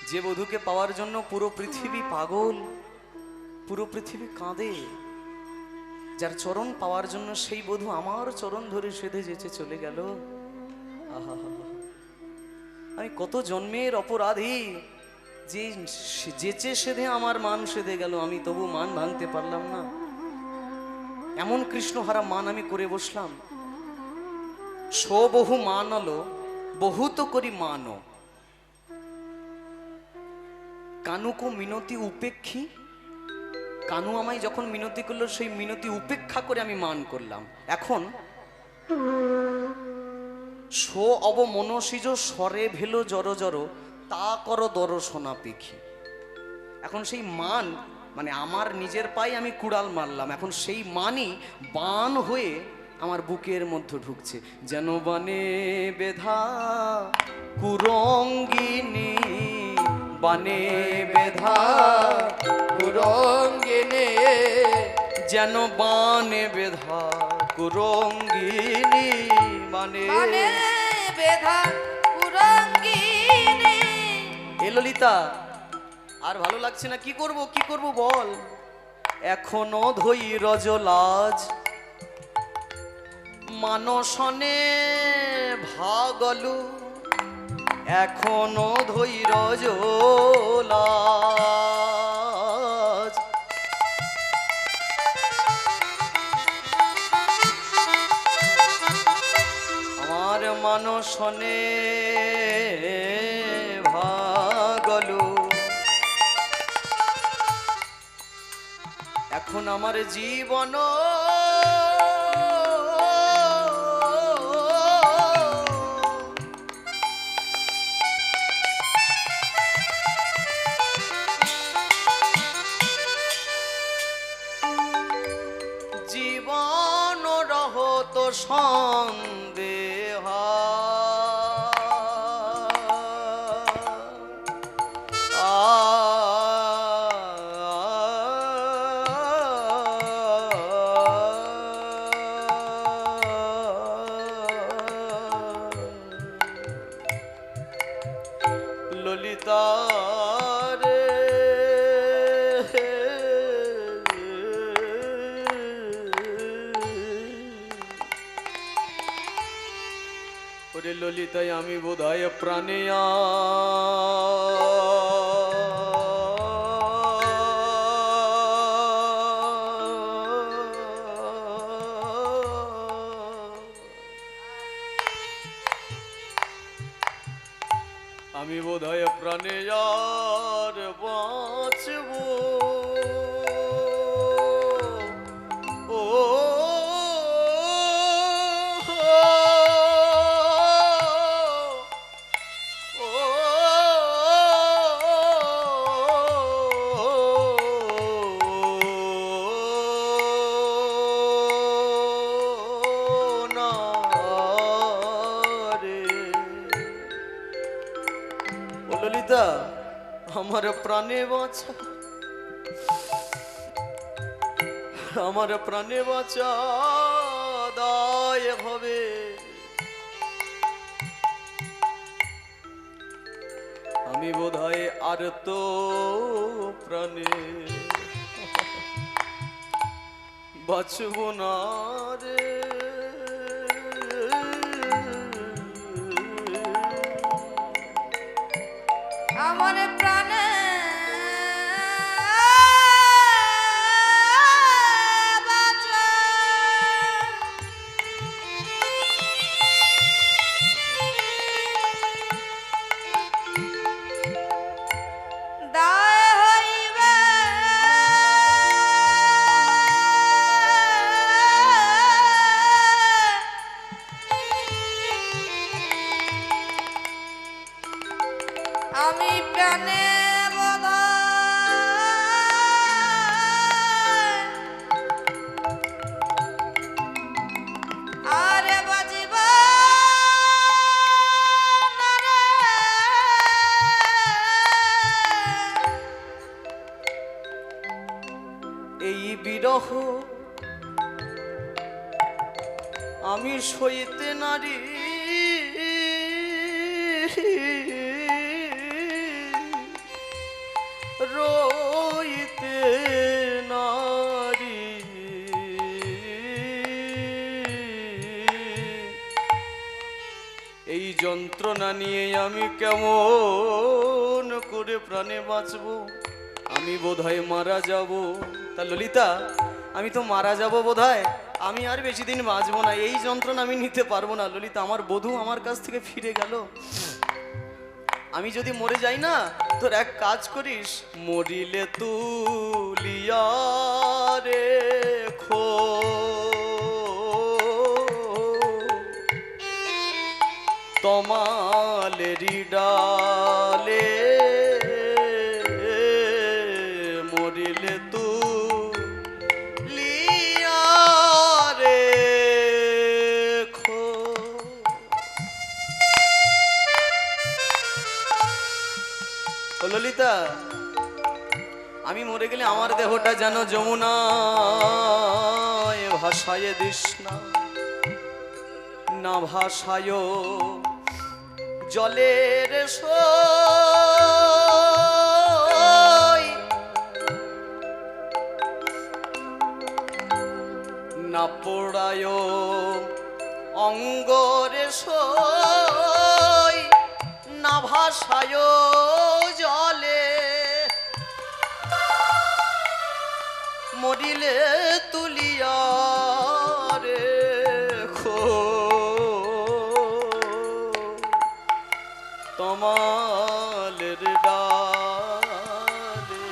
যে বধূকে পাওয়ার জন্য পুরো পৃথিবী পাগল, পুরো পৃথিবী কাঁদে, যার চরণ পাওয়ার জন্য সেই বধূ আমার চরণ ধরে সেধে যেচে চলে গেল। আহা, আমি কত জন্মের অপরাধী, যে যেচে সেধে আমার মান সেধে গেল, আমি তবু মান ভাঙতে পারলাম না। এমন কৃষ্ণহারা মান আমি করে বসলাম। বহু মান আলো বহুত করি মানো, কানুকো মিনতি উপেক্ষী। কানু আমায় যখন মিনতি করলো, সেই মিনতি উপেক্ষা করে আমি মান করলাম। এখন অবমনসিজ স্বরে ভেলো জড় জড়, তা করো দর্শনা পেখি। এখন সেই মান মানে আমার নিজের পায়ে আমি কুড়াল মারলাম, এখন সেই মানই বান হয়ে আমার বুকের মধ্যে ঢুকছে। যেন বানে বেধা কুরঙ্গিনী, বানে বেধা কুরঙ্গিনী, যেন বানে বেধা কুরঙ্গিনী, বানে বেধা কুরঙ্গিনী। এ ললিতা, আর ভালো লাগছে না, কি করব বল। এখনো ধৈর্য লাজ মানসনে ভাগলু, এখনো ধৈর্য লাজ। আমার মানসনে ভাগলু, এখন আমার জীবন জীবন রহত সন্দেহ, ললিতা রে ললিতায় আমি বোধহয় প্রাণে আমি বোধহয় প্রাণে আর বাঁচব ও না রে ও ললিতা আমার প্রাণে বাঁচা আমার প্রাণে বাঁচা দায় হবে আমি বোধহয় আর তো প্রাণে বাঁচব না রে আমার প্রাণে বাঁচা দায় হইবে আমি প্রাণে আরে বাজিব না রে। এই বিরহ আমি সইতে নারী রইতে নারী এই যন্ত্রণা নিয়ে আমি কেমন করে প্রাণে বাঁচব আমি বোধহয় মারা যাব তা ললিতা আমি তো মারা যাব বোধহয় আমি আর বেশি দিন বাঁচবো না এই যন্ত্রণা আমি নিতে পারবো না ললিতা আমার বধূ আমার কাছ থেকে ফিরে গেল আমি যদি মরে যাই না তোর এক কাজ করিস মরিলে তুলিয়া রে খো তমালেরি ডালে মরিলে তু লিয়া রে খো ও ললিতা আমি মরে গেলে আমার দেহটা যেন যমুনায় ভাসায় দিস না না ভাসায় জলের সই না পোড়ায় অঙ্গরে সই না ভাসায় জলে মরিলে তুলিয়া রে খো তমালের ডালে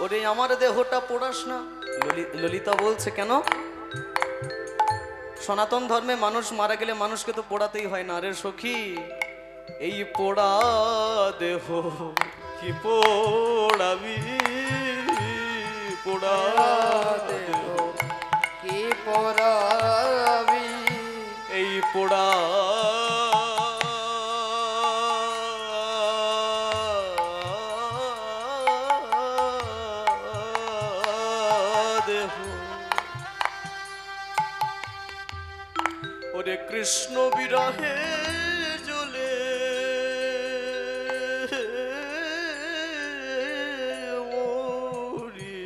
ওরে আমার দেহটা পোড়াস না ললিতা বলছে কেন সনাতন ধর্মে মানুষ মারা গেলে মানুষকে তো পোড়াতেই হয় না রে সখী এই পোড়া দেহ কি পোড়াবি পোড়া দেহ কি পরাবি এই পোড়া দেহ ওরে কৃষ্ণ বিরহে জ্বলে মরি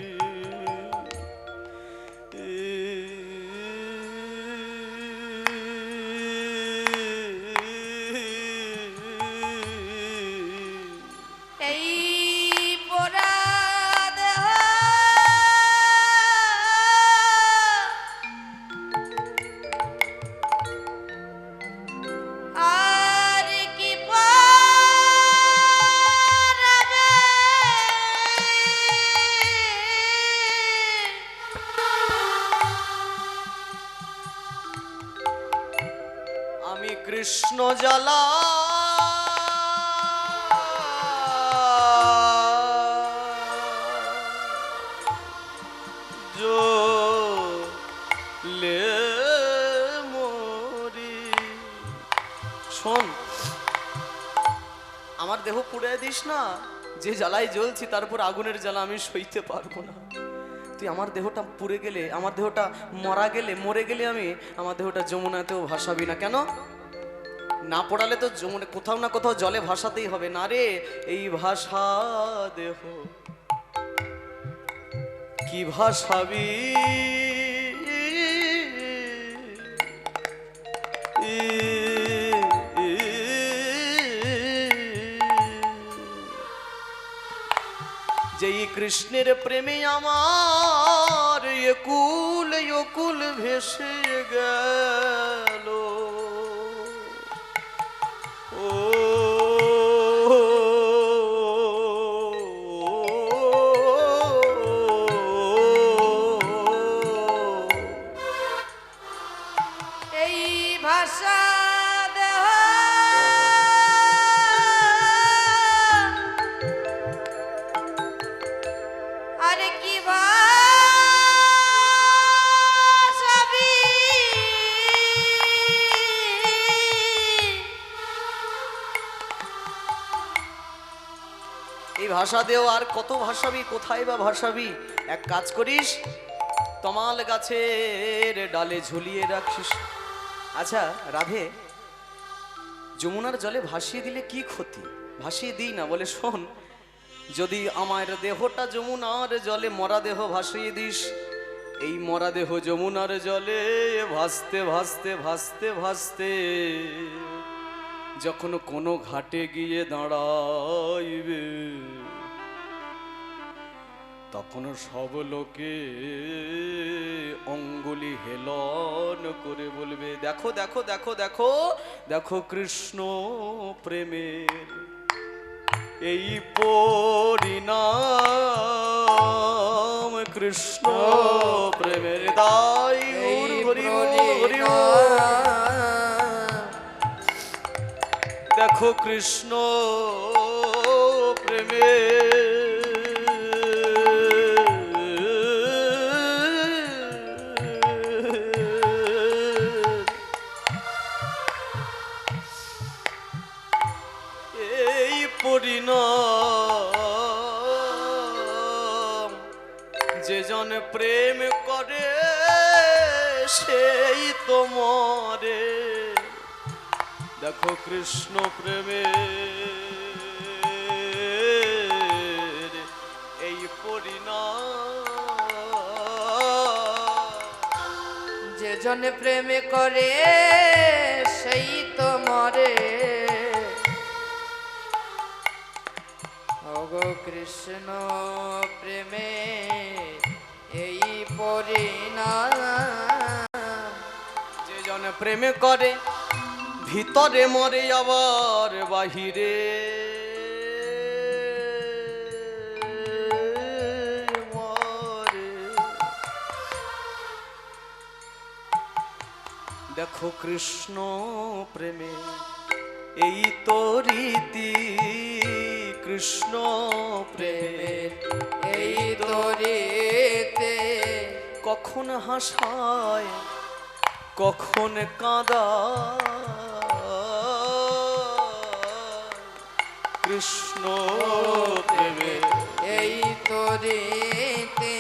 কৃষ্ণ জ্বালা জ্বলে মরি। শোন, আমার দেহ পুড়ে দিস না, যে জ্বালায় জ্বলছি তার উপর আগুনের জ্বালা আমি সইতে পারবো না। তুই আমার দেহটা পুড়ে গেলে, আমার দেহটা মরা গেলে, মরে গেলে আমি আমার দেহটা যমুনাতেও ভাসাবি না। কেন? না পড়ালে তো যমুনা কোথাও না কোথাও জলে ভাসাতেই হবে। না রে, এই ভাষা দেহ কি ভাসাবি? যেই কৃষ্ণের প্রেমে আমার একুল একুল ভেসে গেল, ও এই ভাষা দেহ আরে কি ভাষাবি? এই ভাষা দেও আর কত ভাসাবি, কোথায় বা ভাসাবি? এক কাজ করিস, তমাল গাছের ডালে ঝুলিয়ে রাখিস। আচ্ছা রাধে, যমুনার জলে ভাসিয়ে দিলে কি ক্ষতি? ভাসিয়ে দিই না বলে, শোন, যদি আমার দেহটা যমুনার জলে, মরা দেহ ভাসিয়ে দিস, এই মরা দেহ যমুনার জলে ভাসতে ভাসতে ভাসতে ভাসতে যখন কোনো ঘাটে গিয়ে দাঁড়াইবে, তখন সব লোকে অঙ্গুলি হেলন করে বলবে, দেখো দেখো দেখো দেখো দেখো কৃষ্ণ প্রেমের এই পরিণাম, কৃষ্ণ প্রেমের দাই গৌর হরি হরি। দেখো কৃষ্ণ প্রেমের এই পরিণাম, যে জন প্রেম করে সেই তো মরে। দেখো কৃষ্ণ প্রেমের এই পরিণাম, যে জনে প্রেমে করে সেই তো মরে। ওগো কৃষ্ণ প্রেমে এই পরিণাম, যে জন প্রেমে করে ভিতরে মরে আবার বাহিরে মরে। দেখো কৃষ্ণ প্রেমে এই তো রীতি, কৃষ্ণ প্রেমের এই তরিতে কখন হাসায় কখন কাঁদায়, কৃষ্ণ প্রেমে এই তরিতে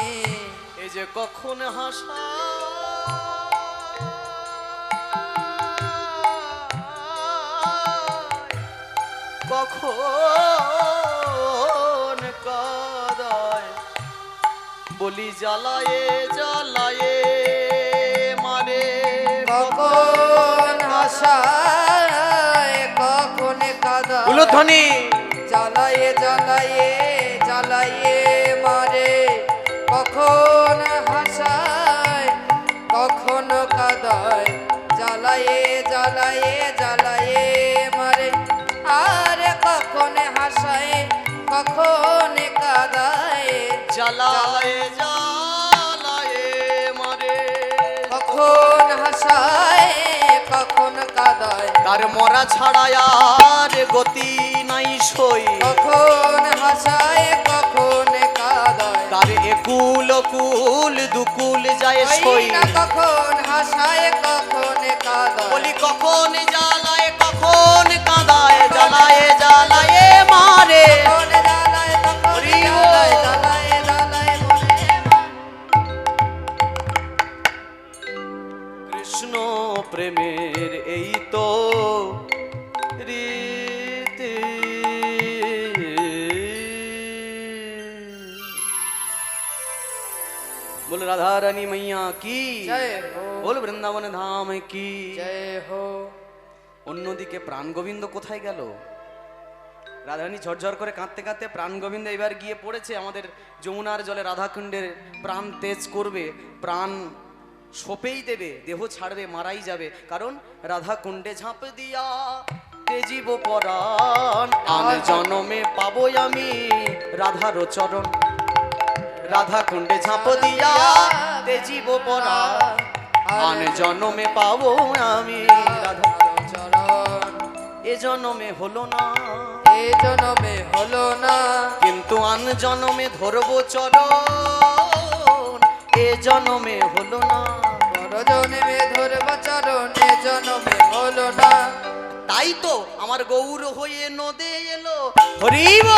এই যে কখন হাসায় কখন কাঁদায়, বলি জ্বালায়ে জ্বালায়ে মারে, কখন হাসায় কখন কাঁদায়, উলুধ্বনি জ্বালায়ে জ্বালায়ে জ্বালায়ে মারে, কখন হাসায় কখন কাঁদায়, জ্বালায়ে জ্বালায়ে জ্বালায়ে মারে, আর কখন হাসায় কখন কাঁদায়, জ্বালায়ে জ্বালায়ে মারে, কখন হাসায় কখন কাঁদায়, আর মরা ছাড়া আর গতি নাই সই, কখন হাসায় কখন কাঁদায়, তার একুল কুল দুকুল যায় ওই সই। না কখন হাসায় কখন কাঁদায়, বলি কখন জ্বালায় কখন কাঁদায়, জ্বালায় জ্বালায় মারে। কখন জ্বালায় কখন হরি বল। জ্বালায়, জ্বালায় জ্বালায় মনে মা। কৃষ্ণ প্রেমের এই তো রীতি। बोल राधा रानी मैया की, জয় হো बोल वृंदावन धाम की। জয় হো। অন্যদিকে প্রাণ গোবিন্দ কোথায় গেল? রাধারানী ঝরঝর করে কাঁদতে কাঁদতে প্রাণ গোবিন্দ এবার গিয়ে পড়েছে আমাদের যমুনার জলে রাধাকুণ্ডের প্রাণ তেজ করবে, প্রাণ সোপেই দেবে, দেহ ছাড়বে, মারাই যাবে। কারণ রাধা কুণ্ডে ঝাঁপ দিয়া তেজিব পরাণ, আন জনমে পাবো আমি রাধার চরণ। রাধা কুণ্ডে ঝাঁপ দিয়া তেজিব পরাণ, আন জনমে পাবো আমি রাধা। চরণ এ জনমে হলো না, এ জনমে হলো না, কিন্তু আন জনমে ধরবো চরণ। এ জনমে হলো না, বড় জনমে ধরব চরণ, এ জনমে হলো না। তাই তো আমার গৌর হয়ে নদে এলো। হরিব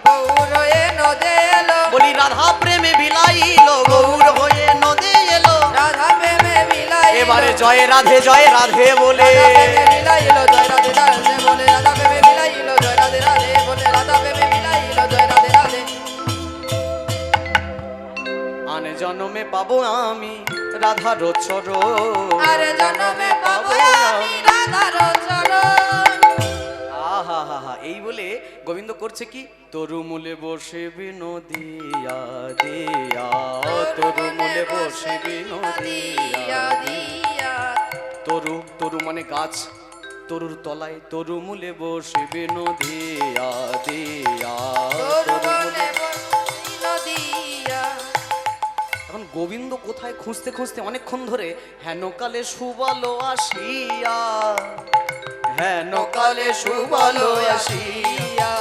গৌর এ নদে এলো, বলি রাধা প্রেমে বিলাইল, গৌর হয়ে নদে এলো। রাধা প্রেমে মিলাই, এবারে জয় রাধে বলে, রাধা প্রেমে মিলাইলো, জয় রাধে রাধে বলে, রাধা প্রেমে মিলাইলো, জয় রাধে রাধে বলে, রাধা প্রেমে মিলাইলো, জয় রাধে রাধে। আন জনমে পাবো আমি রাধার চরণ। আর জনমে পাবো আমি রাধার চরণ। আহা হা হা, এই বলে গোবিন্দ করছে কি, তরু মূলে বসে বিনোদিয়া দিয়া, তরু মূলে বসে বিনোদিয়া দিয়া। তরু, তরু মানে গাছ, তরুর তলায় তরু মূলে বসে বিনোদিয়া দিয়া, তরু মূলে। এখন গোবিন্দ কোথায় খুঁজতে খুঁজতে অনেকক্ষণ ধরে হেন কালে সুবলো আসিয়া, হেন কালে সুবলো আসিয়া,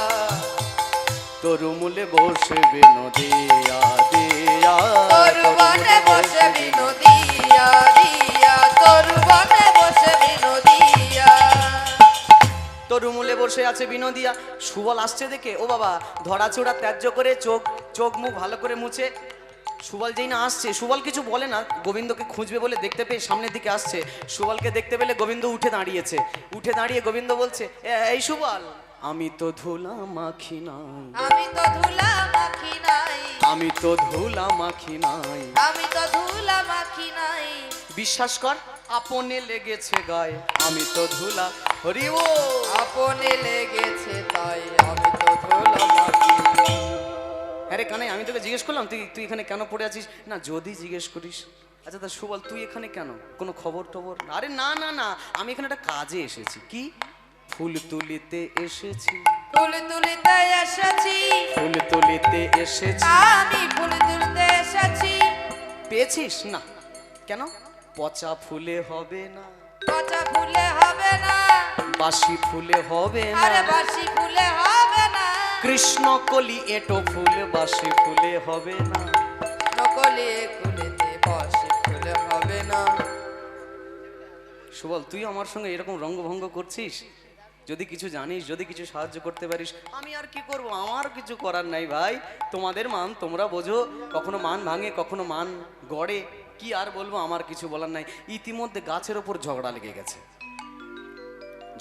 তরু মূলে বসে বিনোদিয়া দিয়া, তরু বনে বসে বিনোদিয়া দিয়া, তরু বনে বসে বিনোদিয়া। তরু মূলে বসে আছে বিনোদিয়া। সুবল আসছে দেখে ও বাবা ধরাচোড়া ত্যায্য করে চোখ মুখ ভালো করে মুছে, সুবল যেই না আসছে, সুবল কিছু বলে না, গোবিন্দকে খুঁজবে বলে দেখতে পেয়ে সামনের দিকে আসছে। সুবলকে দেখতে পেলে গোবিন্দ উঠে দাঁড়িয়েছে, উঠে দাঁড়িয়ে গোবিন্দ বলছে, এই সুবল, আমি তো ধুলা মাখি নাই, আমি তো ধুলা মাখি নাই, আমি তো ধুলা মাখি নাই, আমি তো ধুলা মাখি নাই। বিশ্বাস কর আপনে লেগেছে গায়ে, আমি তো ধুলা। হরি ও আপনে লেগেছে তাই আমি তো ধুলা মাখি নাই। আরে কানাই, আমি তোকে জিজ্ঞেস করলাম তুই এখানে কেন পড়ে আছিস? না যদি জিজ্ঞেস করিস, আচ্ছা তা সুবল তুই এখানে কেন, কোনো খবর টবর? আরে না না না, আমি এখানে একটা কাজে এসেছি। কি? ফুল তুলিতে এসেছি, ফুল তুলিতে এসেছি, ফুল তুলিতে এসেছি। আমি ফুল তুলতে এসেছি। পেয়েছিস? না কেন? পচা ফুলে হবে না, পচা ফুলে হবে না, বাসি ফুলে হবে না, আরে বাসি ফুলে হবে না, কৃষ্ণ কলি এটো ফুল বাসি ফুলে হবে না। নকলি ফুলেতে বাসি ফুলে হবে না। সুবল তুই আমার সঙ্গে এরকম রঙ্গভঙ্গ করছিস? যদি কিছু জানিস, যদি কিছু সাহায্য করতে পারিস, আমি আর কি করব, আমার কিছু করার নাই ভাই। তোমাদের মান তোমরা বোঝো, কখনো মান ভাঙে কখনো মান গড়ে, কি আর বলবো, আমার কিছু বলার নাই। ইতিমধ্যে গাছের ওপর ঝগড়া লেগে গেছে,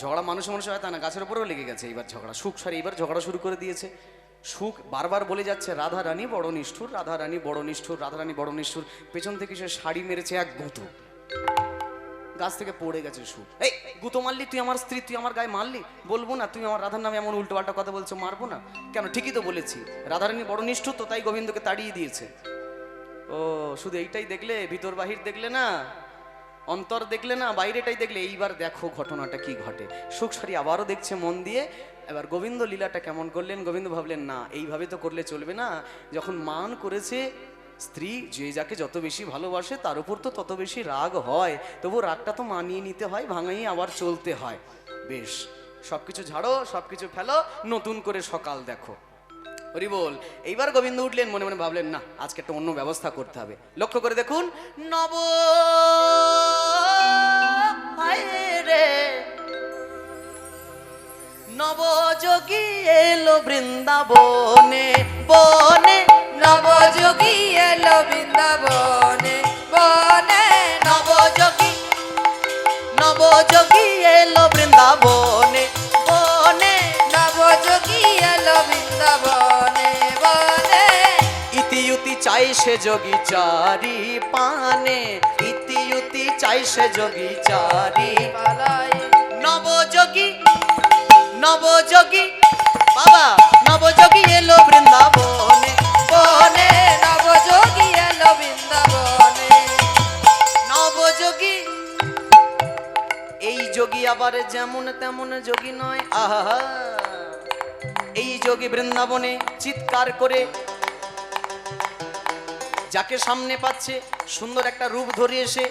ঝগড়া মানুষ হয় তা না, গাছের ওপরেও লেগে গেছে এইবার ঝগড়া। সুখ সারি এবার ঝগড়া শুরু করে দিয়েছে। সুখ বারবার বলে যাচ্ছে রাধা রানী বড় নিষ্ঠুর, রাধা রানী বড় নিষ্ঠুর, রাধা রানী বড় নিষ্ঠুর। পেছন থেকে সে শাড়ি মেরেছে এক গুঁতো, গাছ থেকে পড়ে গেছে সুখ। এই গুঁতো মারলি তুই আমার স্ত্রী, তুই আমার গায়ে মারলি? বলবো না তুই আমার রাধার নামে এমন উল্টো পাল্টা কথা বলছো, মারবো না কেন? ঠিকই তো বলেছি, রাধারানী বড় নিষ্ঠুর, তো তাই গোবিন্দকে তাড়িয়ে দিয়েছে। ও শুধু এইটাই দেখলে, ভিতর বাহির দেখলে না, অন্তর দেখলে না, বাইরেটাই দেখলে? এইবার দেখো ঘটনাটা কি ঘটে। সুখ সারি আবারও দেখছে মন দিয়ে। এবার গোবিন্দ লীলাটা কেমন করলেন, গোবিন্দ ভাবলেন না এইভাবে তো করলে চলবে না, যখন মান করেছে স্ত্রী যে যাকে যত বেশি ভালোবাসে তার উপর তো তত বেশি রাগ হয়, তবু রাগটা তো মানিয়ে নিতে হয়, ভাঙাই আবার চলতে হয়। বেশ, সবকিছু ঝাড়ো, সবকিছু ফেলো, নতুন করে সকাল দেখো। হরি বল। এইবার গোবিন্দ উঠলেন, মনে মনে ভাবলেন না, আজকে একটা অন্য ব্যবস্থা করতে হবে। লক্ষ্য করে দেখুন, নব হায় রে নবযোগী এলো বৃন্দাবনে বনে, নবযোগী এলো বৃন্দাবনে বনে, নবযোগী নবযোগী এলো বৃন্দাবনে বনে, নবযোগী এলো বৃন্দাবনে বনে। ইতিউতি চাই সে যোগী চারি পানে, ইতিউতি চাই সে যোগী চারি পালায় নবযোগী নবযোগী বাবা, নবযোগী এলো বৃন্দাবনে বনে, নবযোগী এলো বৃন্দাবনে। নবযোগী। এই যোগী আবার যেমন তেমন যোগী নয়, আহা, এই যোগী বৃন্দাবনে চিৎকার করে যাকে সামনে পাচ্ছে, সুন্দর একটা রূপ ধরে এসে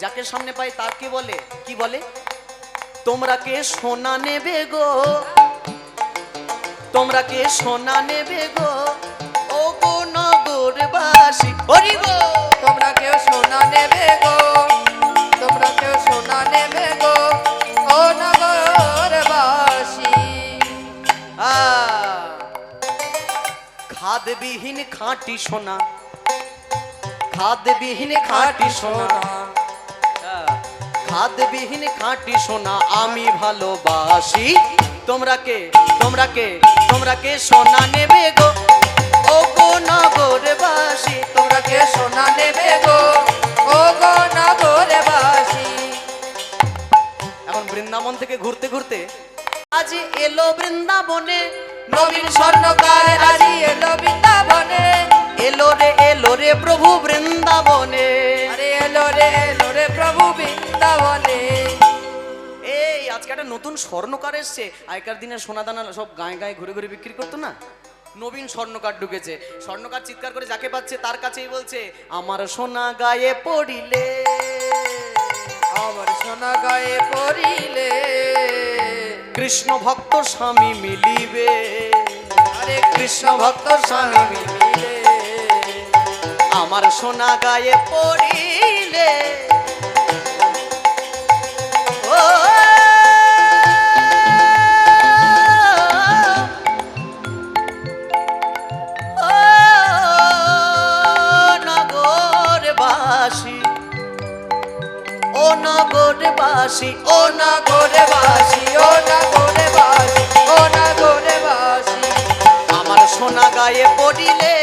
যাকে সামনে পায় তাকে বলে, কি বলে, তোমরা কে সোনা নেবে গো, তোমরা কে সোনা নেবে গো, ও গো নগরবাসী, হরি গো। তোমরা কেউ সোনা নেবে গো, তোমরা কেউ সোনা নেবে গো, ও নগরবাসী। খাদবিহীন খাঁটি সোনা, খাদবিহীন খাঁটি সোনা, খাদবিহীন খাঁটি সোনা আমি ভালোবাসি। তোমরা কে তোমরা কে তোমরা কে সোনা নেবে গো, ও গো নগরবাসী, তোমরা কে কে সোনা নেবে গো, ও গো নগরবাসী। এখন বৃন্দাবন থেকে ঘুরতে ঘুরতে আজ এলো বৃন্দাবনে নবীন স্বর্ণকার আজি এলো বৃন্দাবনে, এলো রে প্রভু বৃন্দাবনে। আরে এলো রে প্রভু বৃন্দাবনে। এই আজকে একটা নতুন স্বর্ণকার এসছে, আগেকার দিনে সোনা দানা সব গায়ে গায়ে ঘুরে ঘুরে বিক্রি করতো না, নবীন স্বর্ণকার ঢুকেছে। স্বর্ণকার চিৎকার করে যাকে পাচ্ছে তার কাছেই বলছে, আমার সোনা গায়ে পড়িলে, আমার সোনা গায়ে পড়িলে, কৃষ্ণ ভক্ত স্বামী মিলিবে, আরে কৃষ্ণ ভক্ত স্বামী মিলিলে, আমার সোনা গায়ে পড়িলে, ও নগরবাসী, ও নগরবাসী, ও নগরবাসী, ও নগরবাসী, ও নগরবাসী। আমার সোনা গায়ে পড়িলে,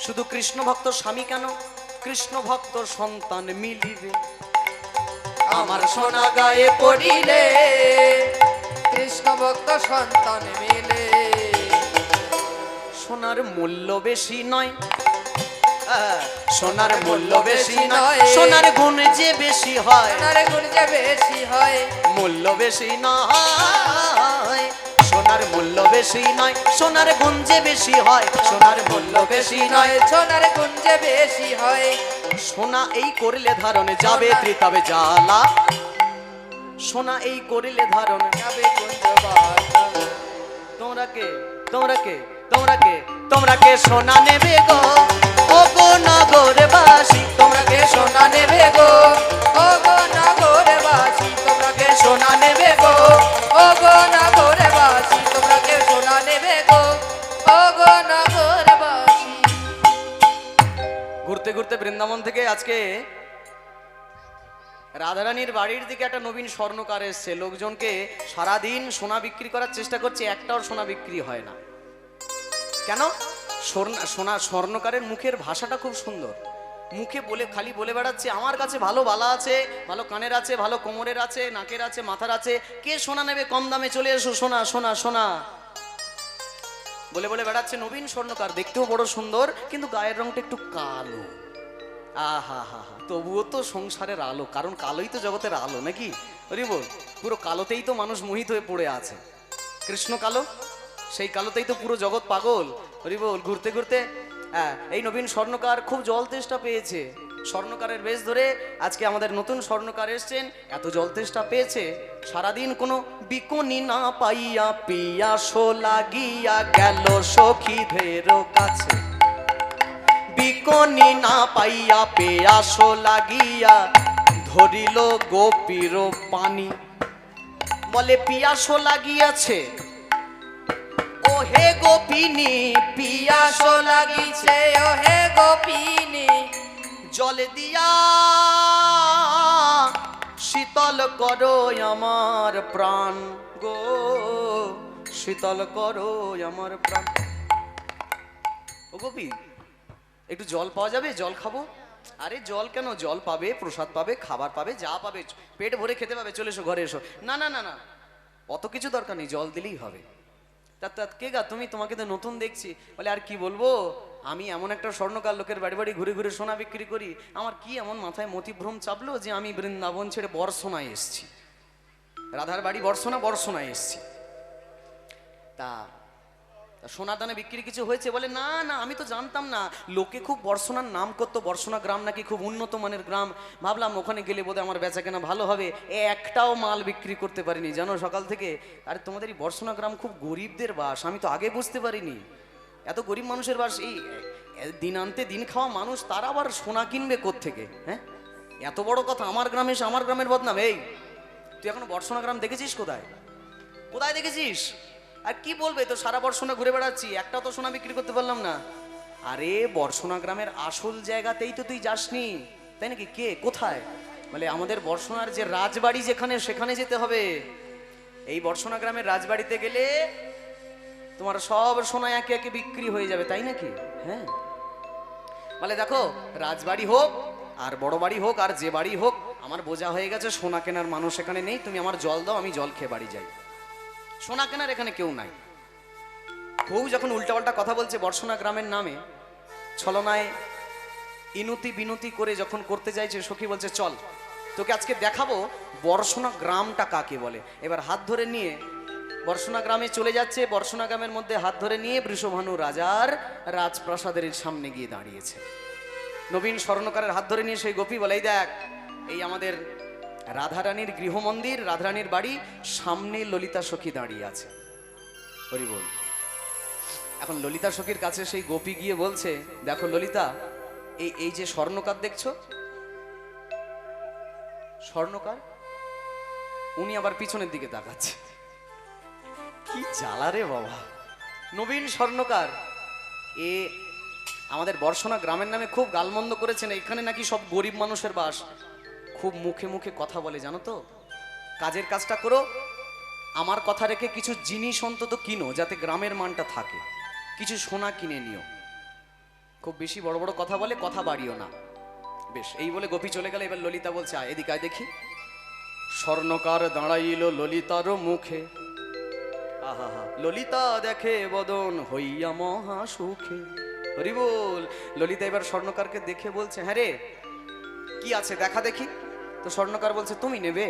শুধু কৃষ্ণ ভক্ত স্বামী কেন, কৃষ্ণ ভক্ত সন্তান মিলিবে, আমার সোনা গায়ে পড়িলে, কৃষ্ণ ভক্ত সন্তান মিলে। সোনার মূল্য বেশি নয়, সোনার মূল্য বেশি নয়, নয়। সোনার গুণ যে বেশি হয়, সোনার গুণ যে বেশি হয়, মূল্য বেশি নয়, সোনার মূল্য বেশি নয়, সোনার গুণ যে বেশি হয়, সোনার মূল্য বেশি নয়, সোনার গুণ যে বেশি হয়। সোনা এই করিলে ধারণে যাবে ত্রিতাবে জ্বালা, সোনা এই করিলে ধারণে যাবে কুঞ্জবালা। তোমরা কে তোমরা কে তোমরা কে তোমরা কে সোনা নেবে গো, ও গো নগরবাসী, তোমরা কে সোনা নেবে গো, ও গো নগরবাসী, তোমরা কে সোনা নেবে গো, ও গো নগরবাসী, তোমরা কে সোনা নেবে গো, ও গো নগরবাসী। ঘুরতে ঘুরতে বৃন্দাবন থেকে আজকে রাধারানীর বাড়ির দিকে একটা নবীন স্বর্ণকার এসছে, লোকজনকে সারাদিন সোনা বিক্রি করার চেষ্টা করছে, একটাও সোনা বিক্রি হয় না। কেন? সোনা স্বর্ণকারের মুখের ভাষাটা খুব সুন্দর, মুখে বলে খালি বলে বেড়াচ্ছে, আমার কাছে ভালো বালা আছে, ভালো কানের আছে, ভালো কোমরের আছে, নাকের আছে, মাথার আছে, কে সোনা নেবে কম দামে, চলে এসো, সোনা সোনা সোনা বলে বলে বেড়াচ্ছে। নবীন স্বর্ণকার দেখতেও বড় সুন্দর, কিন্তু গায়ের রংটা একটু কালো। আহা হা হা, তবুও তো সংসারের আলো, কারণ কালোই তো জগতের আলো নাকি, হরি বল। পুরো কালোতেই তো মানুষ মোহিত হয়ে পড়ে আছে, কৃষ্ণ কালো, সেই কালোতেই তো পুরো জগৎ পাগল, হরি বল। ঘুরতে ঘুরতে হ্যাঁ, এই নবীন স্বর্ণকার খুব জল তেষ্টা পেয়েছে। স্বর্ণকারের বেশ ধরে আজকে আমাদের নতুন স্বর্ণকার এসছেন, এত জল তেষ্টা পেয়েছে সারাদিন কোনো বিকনি না পাইয়া পিয়াসো লাগিয়া গেল সখীদের কাছে। বিকনি না পাইয়া পিয়াসো লাগিয়া ধরিল গোপীর পানি। বলে পিয়াসো লাগিয়াছে ও হে গোপিনী, পিয়াসো লাগিছে ও হে গোপিনী, জল দিয়া শীতল করো আমার প্রাণ গো, শীতল করো আমার প্রাণ। ও গোপী, একটু জল পাওয়া যাবে? জল খাবো। আরে জল কেন, জল পাবে, প্রসাদ পাবে, খাবার পাবে, যা পাবে পেট ভরে খেতে পাবে, চলে এসো ঘরে এসো। না না না না, অত কিছু দরকার নেই, জল দিলেই হবে। তা কে গা তুমি? তোমাকে তো নতুন দেখছি। বলে আর কি বলবো, আমি এমন একটা স্বর্ণকার লোকের বাড়ি বাড়ি ঘুরে ঘুরে সোনা বিক্রি করি, আমার কি এমন মাথায় মতিভ্রম চাপলো যে আমি বৃন্দাবন ছেড়ে বর্ষণায় এসছি, রাধার বাড়ি বর্ষণায় এসছি। তা সোনা দানে বিক্রি কিছু হয়েছে? বলে না না, আমি তো জানতাম না, লোকে খুব বর্ষণার নাম করতো, বর্ষণা গ্রাম নাকি খুব উন্নত মানের গ্রাম, ভাবলাম ওখানে গেলে বোধহয় আমার বেচা কেনা ভালো হবে। একটাও মাল বিক্রি করতে পারিনি জানো সকাল থেকে। আরে তোমাদের এই বর্ষণা গ্রাম খুব গরিবদের বাস, আমি তো আগে বুঝতে পারিনি এত গরিব মানুষের বাস। এই দিন আনতে দিন খাওয়া মানুষ, তারা আবার সোনা কিনবে কোত্থেকে? হ্যাঁ, এত বড় কথা, আমার গ্রামে এসে আমার গ্রামের বদনাম। এই তুই এখনো বর্ষণা গ্রাম দেখেছিস? কোথায় কোথায় দেখেছিস? আর কি বলবে, তো সারা বর্ষণা ঘুরে বেড়াচ্ছি, একটা তো সোনা বিক্রি করতে পারলাম না। আরে বর্ষণা গ্রামের আসল জায়গাতেই তো তুই যাসনি, তাই নাকি? কে কোথায়? বলে আমাদের বর্ষণার যে রাজবাড়ি যেখানে, সেখানে যেতে হবে। এই বর্ষণা গ্রামের রাজবাড়িতে গেলে তোমার সব সোনা একে একে বিক্রি হয়ে যাবে, তাই নাকি? হ্যাঁ, বলে দেখো রাজবাড়ি হোক আর বড় বাড়ি হোক আর যে বাড়ি হোক, আমার বোঝা হয়ে গেছে সোনা কেনার মানুষ এখানে নেই, তুমি আমার জল দাও, আমি জল খেয়ে বাড়ি যাই। সোনা কেনার এখানে কেউ নাই। বউ যখন উল্টাপাল্টা কথা বলছে বর্ষণা গ্রামের নামে, ছলনায় ইনুতি বিনুতি করে যখন করতে চাইছে, সখী বলছে চল তোকে আজকে দেখাবো বর্ষণা গ্রামটা কাকে বলে। এবার হাত ধরে নিয়ে বর্ষণা গ্রামে চলে যাচ্ছে। বর্ষণা গ্রামের মধ্যে হাত ধরে নিয়ে বৃষভানু রাজার রাজপ্রাসাদের সামনে গিয়ে দাঁড়িয়েছে। নবীন স্বর্ণকারের হাত ধরে নিয়ে সেই গোপী বলে, এই দেখ, এই আমাদের রাধারানীর গৃহমন্দির, রাধারানীর বাড়ি, সামনে ললিতা সখী দাঁড়িয়ে আছে। হরি বল। এখন ললিতা সখীর কাছে সেই গোপী গিয়ে বলছে, দেখো ললিতা, এই যে স্বর্ণকার দেখছো, স্বর্ণকার, উনি আবার পিছনের দিকে তাকাচ্ছে। কি জ্বালা রে বাবা! নবীন স্বর্ণকার এ আমাদের বর্ষণা গ্রামের নামে খুব গালমন্দ করেছেন, এখানে নাকি সব গরিব মানুষের বাস। খুব মুখে মুখে কথা বলে জানো তো। কাজের কাজটা করো, আমার কথা রেখে কিছু জিনিস অন্তত কিনো, যাতে গ্রামের মানটা থাকে, কিছু সোনা কিনে নিও। খুব বেশি বড় বড় কথা বলে, কথা বাড়িও না। বেশ, এই বলে গোপী চলে গেল। এবার ললিতা বলছে, আয় এদিকে আয় দেখি। স্বর্ণকার দাঁড়াইল ললিতার মুখে, আহা হা, ললিতা দেখে বদন হইয়া মহা সুখে। হরি বল। ললিতা এবার স্বর্ণকারকে দেখে বলছে, হ্যাঁ রে, কি আছে দেখা দেখি। তো স্বর্ণকার বলছে, তুমি নেবে?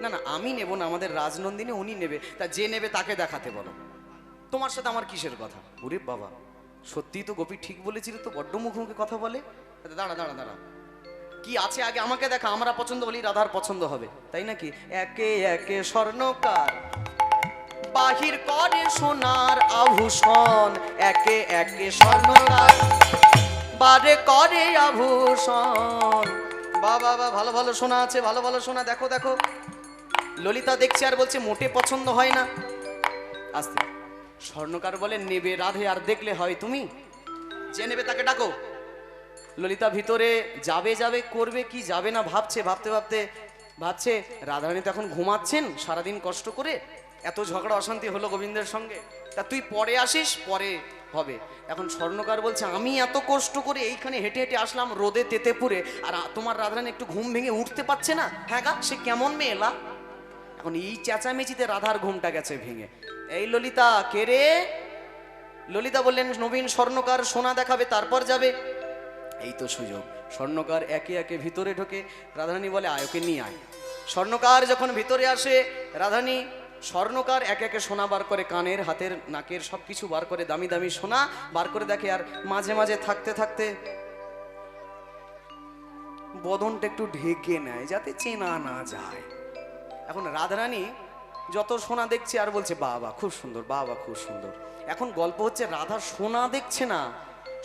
না না, আমি নেব না, আমাদের রাজনন্দিনী উনি নেবে। তা যে নেবে তাকে দেখাতে বলো, তোমার সাথে আমার কিসের কথা? ওরে বাবা, সত্যিই তো গোপী ঠিক বলেছিল তো, বড্ড মুখোমুখি কথা বলে। দাঁড়া দাঁড়া দাঁড়া, কি আছে আগে আমাকে দেখা, আমরা পছন্দ হলেই রাধার পছন্দ হবে, তাই নাকি? একে একে স্বর্ণকার বাহির করে সোনার আভূষণ, একে একে স্বর্ণকার বারে করে আভূষণ। বাবা বা, ভালো ভালো সোনা আছে, ভালো ভালো সোনা, দেখো দেখো। ললিতা দেখছে আর বলছে, মোটে পছন্দ হয় না। আস্তে। স্বর্ণকার বলে, নেবে রাধে আর দেখলে হয় তুমি? যে নেবে তাকে ডাকো। ললিতা ভিতরে যাবে যাবে করবে কি যাবে না ভাবছে, ভাবতে ভাবতে ভাবছে রাধারানী তো এখন ঘুমাচ্ছেন সারাদিন কষ্ট করে, এত ঝগড়া অশান্তি হলো গোবিন্দের সঙ্গে, তা তুই পরে আসিস, পরে হবে। এখন স্বর্ণকার বলছে, আমি এত কষ্ট করে এইখানে হেঁটে হেঁটে আসলাম রোদে তেতে পুরে, আর তোমার রাধারানী একটু ঘুম ভেঙে উঠতে পারছে না? হ্যাঁ গা, সে কেমন মেয়ে এলা? এখন এই চেঁচামেচিতে রাধার ঘুমটা গেছে ভেঙে। এই ললিতা, কে রে? ললিতা বললেন, নবীন স্বর্ণকার সোনা দেখাবে তারপর যাবে। এই তো সুযোগ। স্বর্ণকার একে একে ভিতরে ঢোকে। রাধারানী বলে, আয় ওকে নিয়ে আয়। স্বর্ণকার যখন ভিতরে আসে, রাধারানী স্বর্ণকার একে একে সোনা বার করে, কানের, হাতের, নাকের সব কিছু বার করে, দামি দামি সোনা বার করে দেখে। আর মাঝে মাঝে থাকতে থাকতে বদনটা একটু ঢেকে নেয় যাতে চেনা না যায়। এখন রাধারানী যত সোনা দেখছে আর বলছে বাবা খুব সুন্দর, বাবা খুব সুন্দর। এখন গল্প হচ্ছে রাধা সোনা দেখছে না,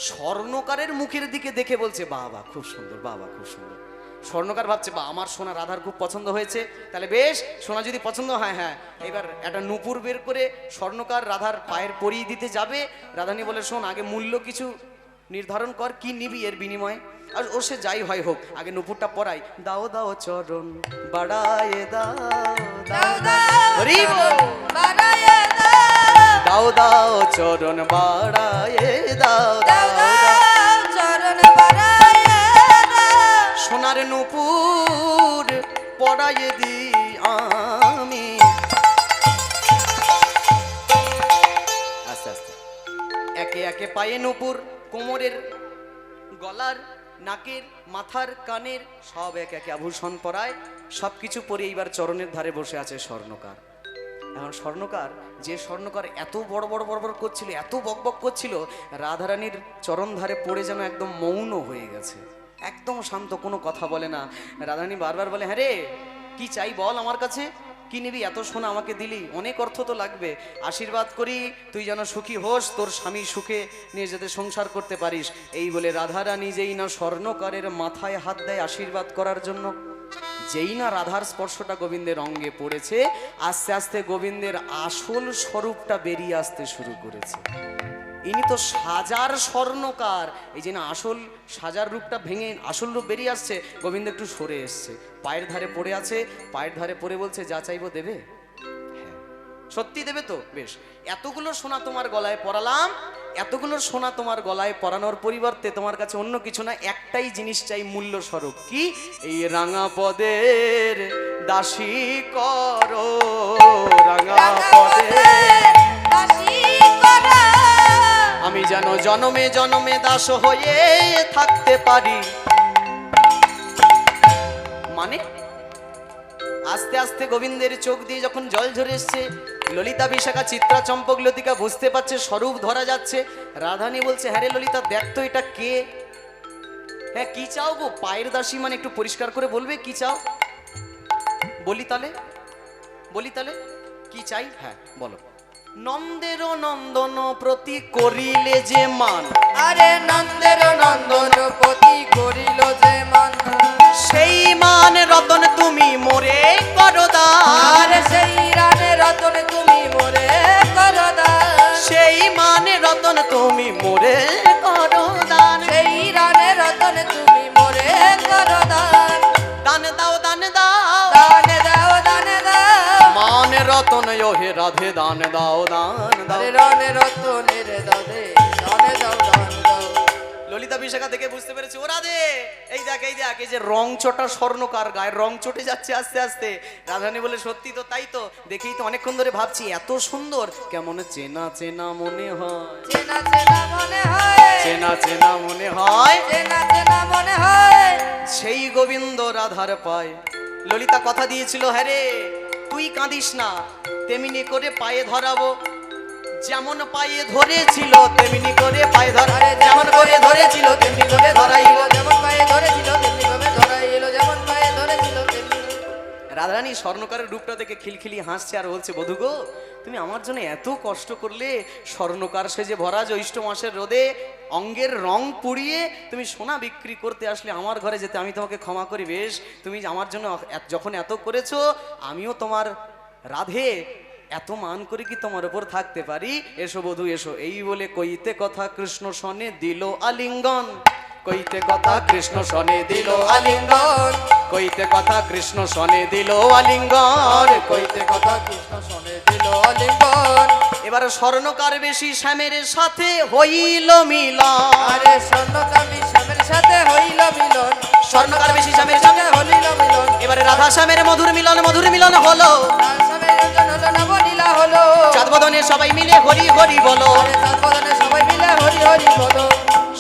স্বর্ণকারের মুখের দিকে দেখে বলছে বাবা খুব সুন্দর, বাবা খুব সুন্দর। স্বর্ণকার ভাবছে বা আমার সোনা রাধার খুব পছন্দ হয়েছে, তাহলে বেশ, সোনা যদি পছন্দ হয়, হ্যাঁ এবার একটা নূপুর বের করে স্বর্ণকার রাধার পায়ের পরিয়ে দিতে যাবে। রাধানী বলে শোন, আগে মূল্য কিছু নির্ধারণ কর, কি নিবি এর বিনিময়ে। আর ও সে যাই হয় হোক, আগে নূপুরটা পরাই। দাও দাও চরণ বাড়ায়ে দাও, দাও হরি বল। দাও দাও চরণ বাড়ায়ে দাও, দাও দাও চরণ বাড়ায়ে দাও। সোনার নূপুর পরায়ে দি আমি। আস্তে আস্তে একে একে পায়ে নূপুর, কোমরের, গলার, নাকের, মাথার, কানের সব এক একে আভূষণ পরায়। সবকিছু পরে এইবার চরণের ধারে বসে আছে স্বর্ণকার। এখন স্বর্ণকার, যে স্বর্ণকার এত বড় বড় বড় বড় করছিল, এত বকবক করছিল, রাধারানীর চরণ ধারে পড়ে যেন একদম মৌন হয়ে গেছে, একদম শান্ত, কোনো কথা বলে না। রাধারানী বারবার বলে, হ্যাঁ রে কি চাই বল আমার কাছে, কি নিবি? এত সোনা আমাকে দিলি, অনেক অর্থ তো লাগবে, আশীর্বাদ করি তুই যেন সুখী হোস, তোর স্বামী সুখে নিয়ে যেতে সংসার করতে পারিস। এই বলে রাধারানী যেই না স্বর্ণকারের মাথায় হাত দেয় আশীর্বাদ করার জন্য, যেই না রাধার স্পর্শটা গোবিন্দের অঙ্গে পড়েছে, আস্তে আস্তে গোবিন্দের আসল স্বরূপটা বেরিয়ে আসতে শুরু করেছে। ইনি তো সাজার স্বর্ণকার, এই যে না আসল সাজার রূপটা ভেঙে আসল রূপ বেরিয়ে আসছে। গোবিন্দ একটু সরে এসছে, পায়ের ধারে পড়ে আছে, পায়ের ধারে পড়ে বলছে যা চাইবো দেবে? হ্যাঁ সত্যি দেবে তো? বেশ, এতগুলো সোনা তোমার গলায় পরালাম, এতগুলো সোনা তোমার গলায় পরানোর পরিবর্তে তোমার কাছে অন্য কিছু না, একটাই জিনিস চাই মূল্য স্বরূপ। কি? এই রাঙা পদের দাসী করো, রাঙা পদের দাসী করো। আমি যেন জনমে জনমে দাস হয়ে থাকতে পারি। মানে আস্তে আস্তে গোবিন্দের চোখ দিয়ে যখন জল ঝরে এসছে, ললিতা, বিশাখা, চিত্রা, চম্পক, লতিকা বুঝতে পারছে, স্বরূপ ধরা যাচ্ছে। রাধানী বলছে, হ্যাঁ রে ললিতা দেখ তো এটা কে? হ্যাঁ কি চাও গো? পায়ের দাসী মানে একটু পরিষ্কার করে বলবে কি চাও? বলি তালে, বলি তালে কি চাই? হ্যাঁ বলো। নন্দের নন্দন প্রতি করিলে যে মান, আরে নন্দের নন্দন পতি করিল যে মান, সেই মান রতন তুমি মোরে করো দান। আরে সেই রানে রতন তুমি মোরে করো দান, সেই মান রতন তুমি মোরে করো দান। সেই রানে রতন তুমি মোরে করো দান। দান দাও, দান দাও, দানে দাও, দানে দাও। মান রতন হে রাধে দান দাও, দান দাও। আরে রানে রতনের দাদে দানে দাও, দান দাও। ললিতা, বিশাখা দেখে বুঝতে পেরেছে, ও রাধে এই দেখ, এই দেখ, এই যে রং চটা স্বর্ণকার, গায়ের রং চটে যাচ্ছে আস্তে আস্তে। রাধারানী বলে সত্যি তো, তাই তো, দেখেই তো অনেকক্ষণ ধরে ভাবছি এত সুন্দর, কেমন চেনা চেনা মনে হয়, চেনা চেনা মনে হয়, চেনা চেনা মনে হয়। চেনা চেনা মনে হয়। সেই গোবিন্দ রাধার পায়। ললিতা কথা দিয়েছিল, হ্যাঁ রে তুই কাঁদিস না, তেমনি করে পায়ে ধরাবো, যেমন পায়ে ধরেছিল তেমনি করে পায়ে ধরা, যেমন করে ধরেছিল তেমনি করে ধরাইল। যেমন পায়ে ধরেছিল তেমনি ভাবে ধরাইল, যেমন পায়ে ধরেছিল তেমনি। রাধারানী স্বর্ণকারের রূপটা দেখে খিলখিলি হাসছে আর বলছে, বধূ গো তুমি আমার জন্য এত কষ্ট করলে, স্বর্ণকার সেজে ভরা জ্যৈষ্ঠ মাসের রোদে অঙ্গের রং পুড়িয়ে তুমি সোনা বিক্রি করতে আসলে আমার ঘরে যেতে, আমি তোমাকে ক্ষমা করি। বেশ, তুমি আমার জন্য যখন এত করেছো, আমিও তোমার রাধে এত মান করে কি তোমার উপর থাকতে পারি? এসো বধূ এসো। এই বলে কইতে কথা কৃষ্ণ সনে দিল আলিঙ্গন, কইতে কথা কৃষ্ণ সনে দিল আলিঙ্গন, কইতে কথা কৃষ্ণ সনে দিল আলিঙ্গন, কইতে কথা কৃষ্ণ শোনে দিল আলিঙ্গন। এবার স্বর্ণকার বেশি শ্যামের সাথে হইল মিলন। আরে স্বর্ণকামী শ্যামের সাথে হইল মিলন, স্বর্ণকার বেশি শ্যামের সাথে হইল মিলন। এবারে রাধা শ্যামের মধুর মিলন, মধুর মিলন হলো। তার স্বামীর একজন হলো নবনীলা হলো। চাঁদ বদনে সবাই মিলে হরি হরি বলো। আরে চাঁদ বদনে সবাই মিলে হরি হরি বলো।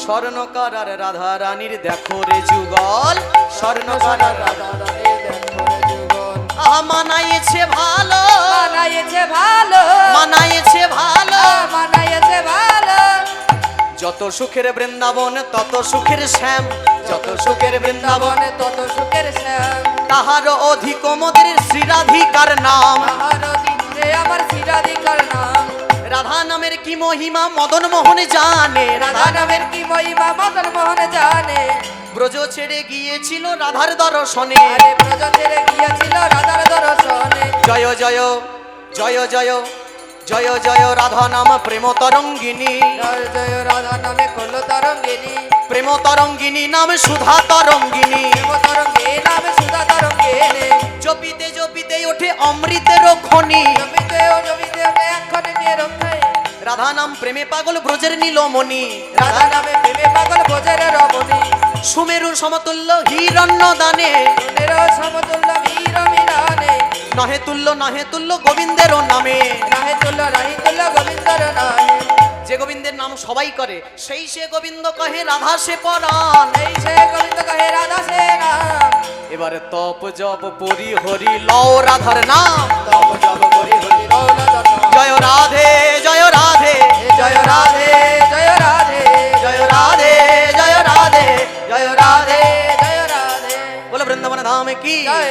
স্বর্ণকার আর রাধা রানীর দেখো রে যুগল, স্বর্ণকার আর রাধা রাধা রানী দেখো রে যুগল। আহা মানাইছে ভালো, মানাইছে ভালো, মানাইছে ভালো। মানাইছে ভালো। যত সুখের বৃন্দাবন তত সুখের শ্যাম, যত সুখের বৃন্দাবন বৃন্দাবনে তত সুখের শ্যাম, তাহার অধিক মোদের শ্রীরাধিকার নাম। তাহার অধীনে আমার শ্রীরাধিকার নাম। রাধা নামের কি মহিমা মদন মোহন জানে, রাধা নামের কি মহিমা মদন মোহন জানে। ব্রজ ছেড়ে গিয়েছিল রাধার দর্শনে। আরে ব্রজ ছেড়ে গিয়েছিল রাধার দর্শনে। জয় জয় জয় জয় জয় জয় রাধা নাম প্রেম তরঙ্গিনী, জয় জয় রাধা নামে করলো তরঙ্গিনী, প্রেম তরঙ্গিনী নাম সুধা তরঙ্গিনী। প্রেম তরঙ্গে নামে সুধা তরঙ্গিনী। জপিতে জপিতে ওঠে অমৃতের খনি, জমিতে ও জমিতে এক্ষণে নিয়ে রক্ষায়। রাধা নাম প্রেমে পাগল ব্রজের নীলমণি। রাধা নামে প্রেমে পাগল বোঝের রমণী। সুমেরু সমতুল্য হিরণ্য দানে, সুমেরো সমতুল্য বীর মিলনে। নহে তুল্য নহে তুল্য গোবিন্দের নামে। রাহে তুল্য রাহি তুল্য গোবিন্দর নামে। যে গোবিন্দের নাম সবাই করে সেই সে গোবিন্দ কহে রাধা সে পরাণ। এই সে গোবিন্দ কহে রাধা সে নাম। এবারে তপ জপ পরি হরি লও রাধার নাম। তব জপ করি হরি রৌল জন্ম। জয় রাধে জয় রাধে জয় রাধে জয় রাধে জয় রাধে জয় রাধে জয় রাধে। জয় রাধে। বলে বৃন্দাবন ধাম কি জয়